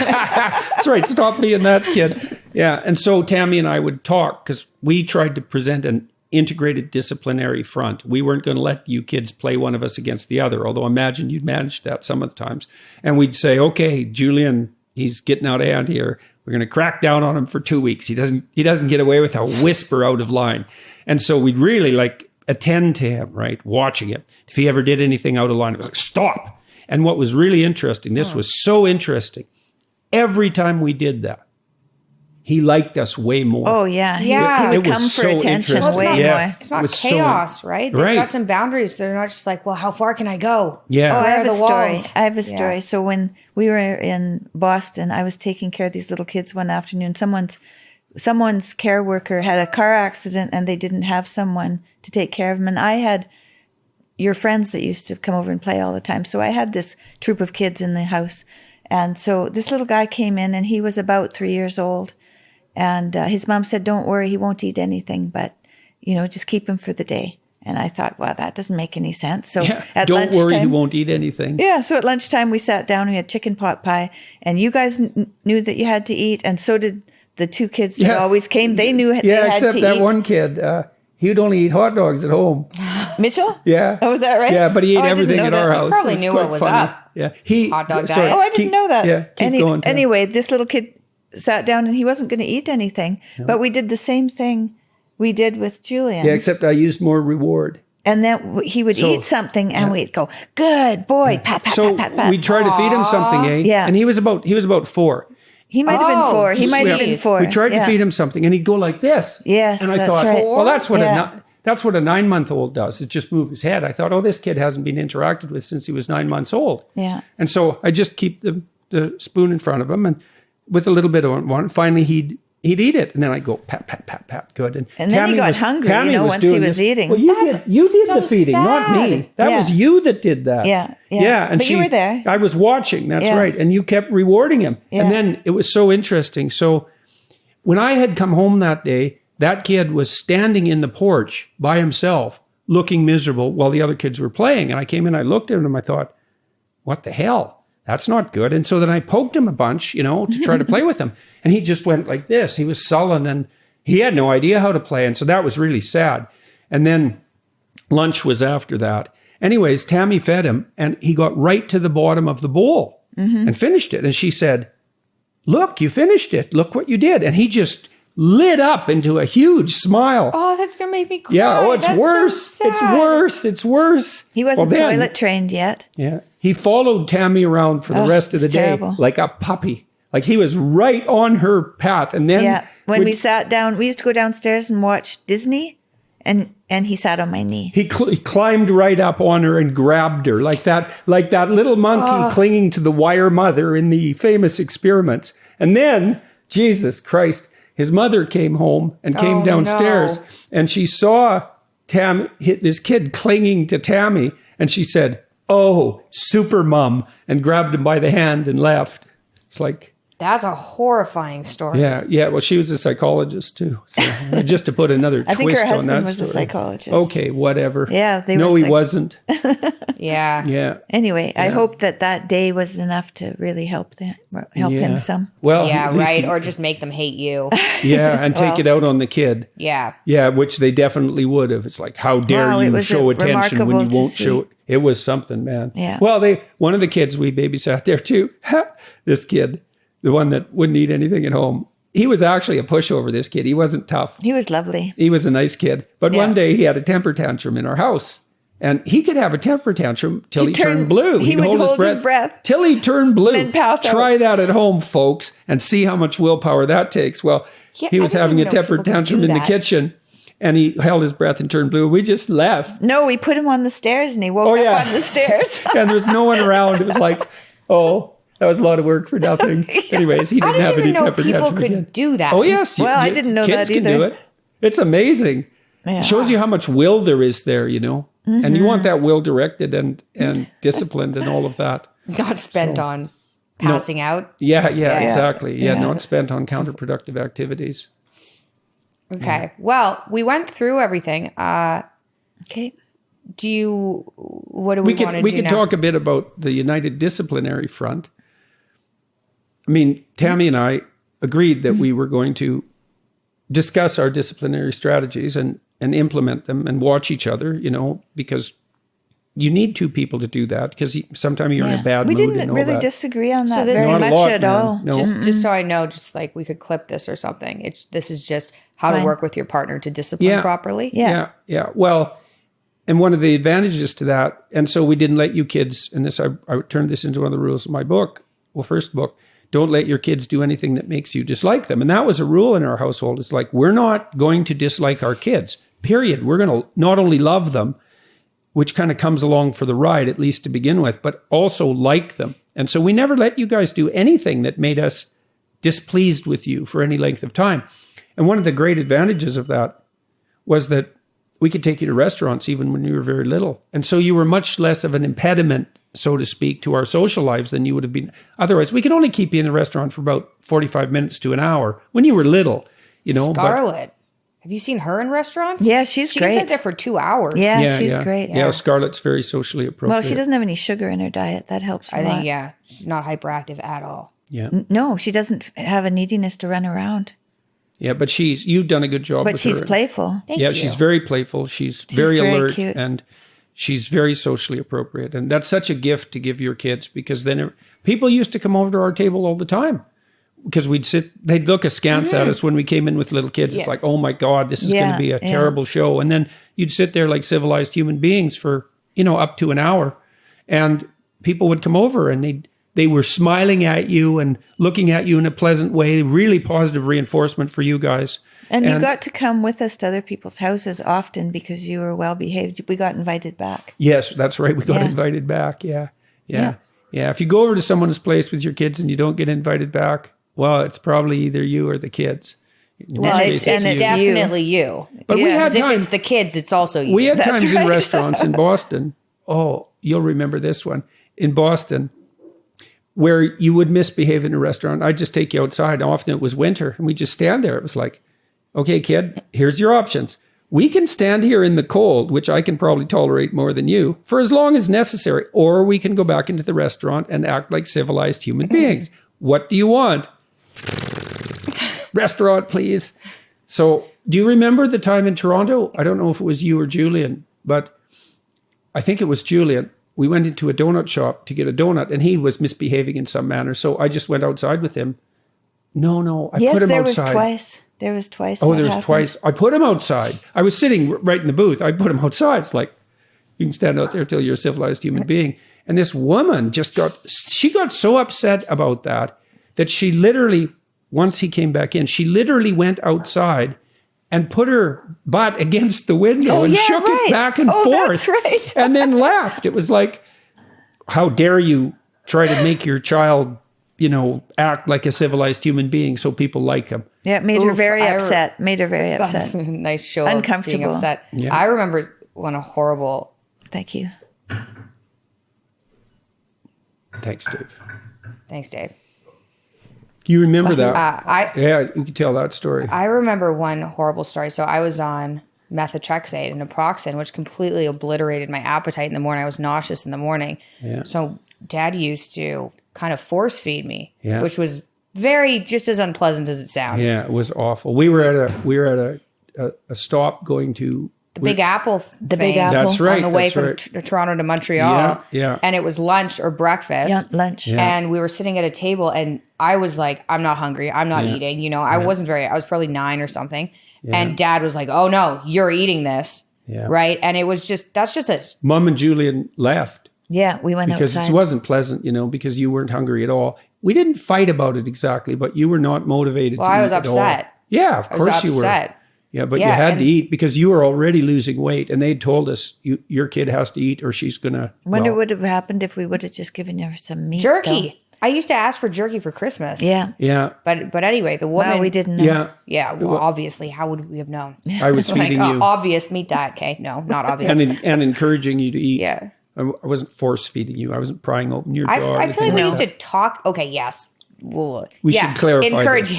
That's right. Stop being that kid. Yeah. And so Tammy and I would talk because we tried to present an integrated disciplinary front. We weren't going to let you kids play one of us against the other, although I imagine you'd managed that some of the times. And we'd say, okay, Julian, he's getting out of hand here. We're going to crack down on him for 2 weeks. He doesn't get away with a whisper out of line. And so we'd really attend to him, right? Watching it. If he ever did anything out of line, it was like, stop. And what was really interesting, this was so interesting. Every time we did that, he liked us way more. Oh, yeah. Yeah. He would It come was for so attention interesting. way Yeah. more. It's not It was so- chaos, right? They've Right. got some boundaries. They're not just like, well, how far can I go? Yeah. Oh, I Where have are a the story. walls? I have a story. Yeah. So when we were in Boston, I was taking care of these little kids one afternoon. Someone's care worker had a car accident and they didn't have someone to take care of him. And I had your friends that used to come over and play all the time. So I had this troop of kids in the house. And so this little guy came in and he was about 3 years old. And his mom said, "Don't worry, he won't eat anything, but, just keep him for the day." And I thought, well, that doesn't make any sense. So at Don't worry, he lunchtime- won't eat anything. Yeah, so at lunchtime we sat down, we had chicken pot pie, and you guys knew that you had to eat, and so did the two kids that Yeah. always came. They knew they Yeah, had except to that eat. one kid, he would only eat hot dogs at home. Mitchell? Yeah. Oh, was that right? Yeah, but he ate Oh, I didn't everything know at that. our He house. probably It knew quite what was funny. up. Yeah, Hot dog sorry, guy. Oh, I didn't know that. Yeah, keep going. Tim. Anyway, this little kid sat down and he wasn't going to eat anything, but we did the same thing we did with Julian. Yeah, except I used more reward. And then he would So- eat something and we'd go, "Good boy, pat, pat, So pat, pat, pat." we tried to feed him something, eh? Yeah. And he was about 4. He might have been Oh, 4. He might have geez. been 4. We tried to Yeah. feed him something, and he'd go like this. Yes, and I that's thought, right. well, that's what Yeah. that's what a 9-month-old does. Is just move his head. I thought, oh, this kid hasn't been interacted with since he was 9 months old. Yeah. And so I just keep the spoon in front of him, and with a little bit of one, finally he'd eat it, and then I'd go pat, pat, pat, pat, good. And then he Tammy got hungry, Tammy was once he doing was this. eating. Well, you did so the feeding, not me. sad. That Yeah. was you that did that. Yeah. And But you were there. I was watching. That's Yeah. right. And you kept rewarding him. Yeah. And then it was so interesting. So when I had come home that day, that kid was standing in the porch by himself, looking miserable while the other kids were playing. And I came in, I looked at him, I thought, what the hell? That's not good. And so then I poked him a bunch, to try to play with him. And he just went like this. He was sullen and he had no idea how to play. And so that was really sad. And then lunch was after that. Anyways, Tammy fed him and he got right to the bottom of the bowl and finished it. And she said, "Look, you finished it. Look what you did." And he just lit up into a huge smile. Oh, that's going to make me cry. Yeah, it's That's worse. so It's sad. worse. It's worse. He wasn't Well, then- toilet trained yet. Yeah. He followed Tammy around for the rest of the it's day terrible. like a puppy. Like he was right on her path. And then Yeah. When would- we sat down, we used to go downstairs and watch Disney, and he sat on my knee. he climbed right up on her and grabbed her like that little monkey clinging to the wire mother in the famous experiments. And then, Jesus Christ, his mother came home and came Oh, downstairs no. and she saw this kid clinging to Tammy and she said, "Oh, super mom," and grabbed him by the hand and left. It's like, That's a horrifying story. yeah. Well, she was a psychologist too. So just to put another I think twist her on husband that was story. a psychologist. Okay, whatever. Yeah, they no, were he psych- wasn't. Yeah. Yeah. Anyway, I hope that day was enough to really help him Yeah. some. Well, Yeah, at least right. he- Or just make them hate you. yeah, and take it out on the kid. Yeah. Yeah, which they definitely would have. It's like, how dare Wow, it you was show attention when you remarkable to won't see. show it? It was something, man. Yeah. Well, one of the kids we babysat there too, this kid, the one that wouldn't eat anything at home, he was actually a pushover, this kid. He wasn't tough. He was lovely. He was a nice kid. But one day he had a temper tantrum in our house. And he could have a temper tantrum till he turned blue. He would hold his breath. Till he turned blue. Then pass out. Try that at home, folks, and see how much willpower that takes. Well, he was having a temper tantrum in the kitchen, and he held his breath and turned blue. We just left. No, we put him on the stairs, and he woke up on the stairs. And there's no one around. It was like, oh, that was a lot of work for nothing. Anyways, he didn't have any temper tantrum. People could do that. Oh, yes. Well, I didn't know that either. Kids can do it. It's amazing. Yeah. It shows you how much will there is there, you know. Mm-hmm. And you want that will directed and disciplined and all of that. Not spent on passing out. Yeah, exactly. Yeah, not spent on counterproductive activities. Okay. Yeah. Well, we went through everything. Okay. What do we want to do now? We can talk a bit about the United Disciplinary Front. I mean, Tammy and I agreed that we were going to discuss our disciplinary strategies and implement them and watch each other, you know, because you need two people to do that because sometimes you're in a bad mood. We didn't really disagree on that very much at all. No. Just so I know, just like we could clip this or something. This is just how to work with your partner to discipline properly. Yeah. Well, and one of the advantages to that, and so we didn't let you kids, and this I turned this into one of the rules of my book, first book, don't let your kids do anything that makes you dislike them. And that was a rule in our household. It's like, we're not going to dislike our kids, period. We're going to not only love them, which kind of comes along for the ride, at least to begin with, but also like them. And so we never let you guys do anything that made us displeased with you for any length of time. And one of the great advantages of that was that we could take you to restaurants even when you were very little. And so you were much less of an impediment, so to speak, to our social lives than you would have been. Otherwise, we could only keep you in the restaurant for about 45 minutes to an hour when you were little, you know. Scarlett. Have you seen her in restaurants? Yeah, she's great. She sits there for 2 hours. Yeah, she's great. Yeah, Scarlett's very socially appropriate. Well, she doesn't have any sugar in her diet. That helps a lot. I think, she's not hyperactive at all. Yeah. No, she doesn't have a neediness to run around. Yeah, but you've done a good job with her. But she's playful. Thank you. She's very playful. She's very alert cute. And she's very socially appropriate. And that's such a gift to give your kids because then people used to come over to our table all the time because they'd look askance at us when we came in with little kids. It's like, oh my God, this is going to be a terrible show. And then you'd sit there like civilized human beings for, up to an hour. And people would come over and they were smiling at you and looking at you in a pleasant way, really positive reinforcement for you guys. And you got to come with us to other people's houses often because you were well behaved. We got invited back. Yes, that's right. We got invited back. Yeah. If you go over to someone's place with your kids and you don't get invited back, well, it's probably either you or the kids. Well, it's definitely you. But we had if it's the kids, it's also you. We had times in restaurants in Boston. Oh, you'll remember this one. In Boston, where you would misbehave in a restaurant. I'd just take you outside. Often it was winter, and we'd just stand there. It was like, okay, kid, here's your options. We can stand here in the cold, which I can probably tolerate more than you, for as long as necessary, or we can go back into the restaurant and act like civilized human beings. What do you want? Restaurant, please. So do you remember the time in Toronto? I don't know if it was you or Julian, but I think it was Julian. We went into a donut shop to get a donut, and he was misbehaving in some manner. So I just went outside with him. No, I put him outside. There was twice. Oh, there was twice. I put him outside. I was sitting right in the booth. I put him outside. It's like, you can stand out there till you're a civilized human being. And this woman she got so upset about that she literally, once he came back in, she literally went outside and put her butt against the window and shook it back and forth. That's right. And then laughed. It was like, how dare you try to make your child, act like a civilized human being so people like him. Yeah, it made her very upset. That's a nice show. Uncomfortable. Being upset. Yeah. I remember one horrible. Thank you. Thanks, Dave. Thanks, Dave. You remember that? Yeah, you can tell that story. I remember one horrible story. So I was on methotrexate and naproxen, which completely obliterated my appetite in the morning. I was nauseous in the morning. Yeah. So Dad used to kind of force feed me, which was just as unpleasant as it sounds. Yeah, it was awful. We were at a stop going to the Big Apple The thing Big Apple. That's right. on the way that's from right. Toronto to Montreal. Yeah, yeah. And it was lunch or breakfast. Yeah, lunch. Yeah. And we were sitting at a table and I was like, I'm not hungry. I'm not eating. You know, I was probably 9 or something. And Dad was like, oh no, you're eating this. Yeah. Right. And it was that's just a, Mom and Julian left Yeah, we went because outside. it wasn't pleasant, because you weren't hungry at all. We didn't fight about it exactly, but you were not motivated to I eat was at all. upset. Yeah, of I was course you were. upset. Yeah, but Yeah, you had and- to eat because you were already losing weight, and they told us your kid has to eat or she's gonna. Wonder what would have happened if we would have just given her some meat. Jerky. I used to ask for jerky for Christmas. Though. Yeah. Yeah, But anyway, the woman. Well, we didn't know. yeah. Yeah. Well, obviously, how would we have known? I was Like, feeding you obvious meat diet. Okay. No, not obvious. and encouraging you to eat. Yeah. I wasn't force feeding you. I wasn't prying open your jaw. I or feel like anything we like used that. to talk. Okay. Yes. Well, We should clarify Encourage.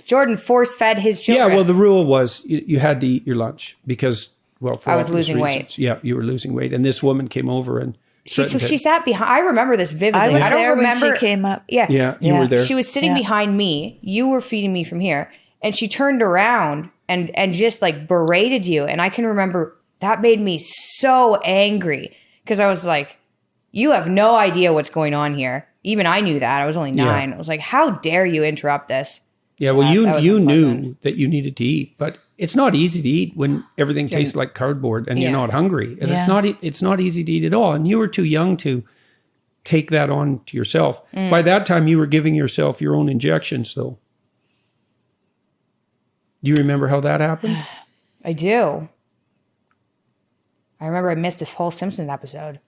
Jordan force fed his children. Yeah, well, the rule was you had to eat your lunch because, well, for I was obvious losing weight. reasons. Yeah, you were losing weight, and this woman came over and She threatened sat behind. I remember this vividly. I was don't there remember. when she came up. Yeah. Yeah, you were there. She was sitting Yeah. behind me. You were feeding me from here, and she turned around and just like berated you. And I can remember that made me so angry because I was like, "You have no idea what's going on here." Even I knew that. I was only 9. I was like, "How dare you interrupt this?" Yeah, well, that was you unpleasant. knew that you needed to eat, but it's not easy to eat when everything tastes like cardboard and you're Yeah. not hungry. And Yeah. it's not easy to eat at all. And you were too young to take that on to yourself. By that time, you were giving yourself your own injections, though. Do you remember how that happened? I do. I remember I missed this whole Simpsons episode.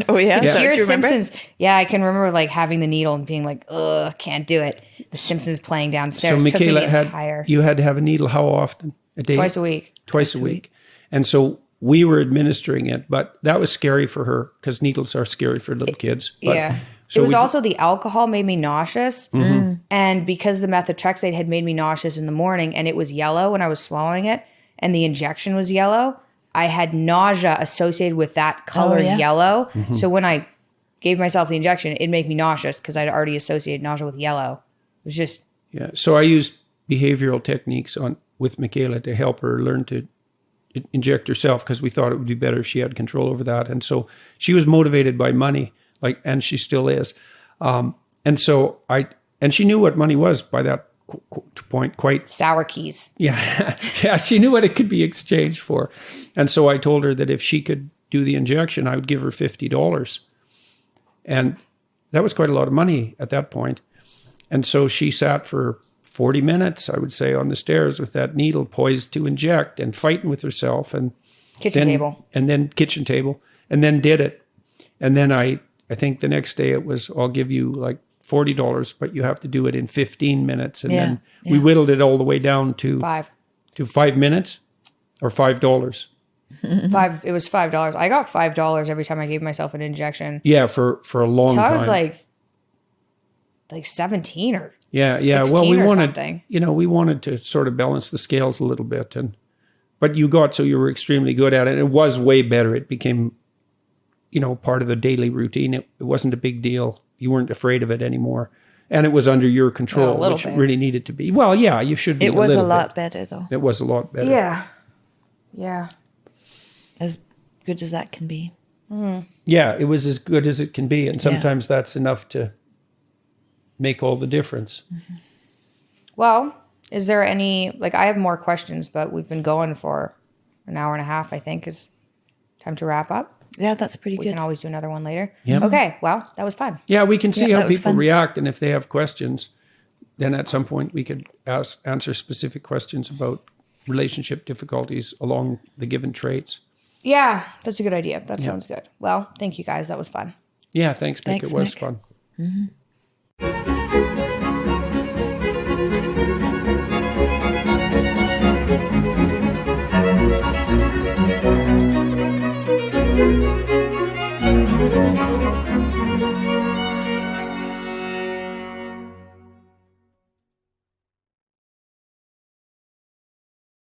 Oh, yeah? Yeah. So, Here's do you remember? Simpsons. Yeah, I can remember like having the needle and being like, ugh, can't do it. The Simpsons playing So downstairs. Took me Mikhaila the entire you had to have a needle how often? A day? twice a week. Twice a week. And so we were administering it, but that was scary for her because needles are scary for little kids. But, Yeah. So it was we- also the alcohol made me nauseous. Mm-hmm. And because the methotrexate had made me nauseous in the morning and it was yellow when I was swallowing it and the injection was yellow, I had nausea associated with that color yeah. yellow. Mm-hmm. So when I gave myself the injection, it'd make me nauseous because I'd already associated nausea with yellow. It was just, Yeah. So I used behavioral techniques with Mikhaila to help her learn to inject herself because we thought it would be better if she had control over that. And so she was motivated by money, and she still is. And she knew what money was by that point quite. sour keys. Yeah. Yeah. She knew what it could be exchanged for. And so I told her that if she could do the injection, I would give her $50. And that was quite a lot of money at that point. And so she sat for 40 minutes, I would say, on the stairs with that needle poised to inject and fighting with herself. And Kitchen table. And then kitchen table. And then did it. And then I think the next day it was, I'll give you like $40, but you have to do it in 15 minutes. And then we whittled it all the way down to 5 minutes or $5. It was $5. I got $5 every time I gave myself an injection. Yeah, for a long So time. I was like 17 or yeah. 16 Well, we or wanted, something. we wanted to sort of balance the scales a little bit, but you were extremely good at it. It was way better. It became, part of the daily routine. It wasn't a big deal. You weren't afraid of it anymore, and it was under your control, little which bit. really needed to be. Well, yeah, you should be. It was a little lot bit. better, though. It was a lot better. Yeah. Yeah. As good as that can be. Yeah, it was as good as it can be, and sometimes that's enough to make all the difference. Well, is there any, I have more questions, but we've been going for an hour and a half, I think. Is time to wrap up? Yeah, that's pretty We good. can always do another one later. Yep. Okay, well, that was fun. Yeah, we can see Yeah, how that was people fun. react, and if they have questions, then at some point we could answer specific questions about relationship difficulties along the given traits. Yeah, that's a good idea. That sounds good. Well, thank you guys. That was fun. Yeah, thanks, Mick. Thanks, It was Mick. fun.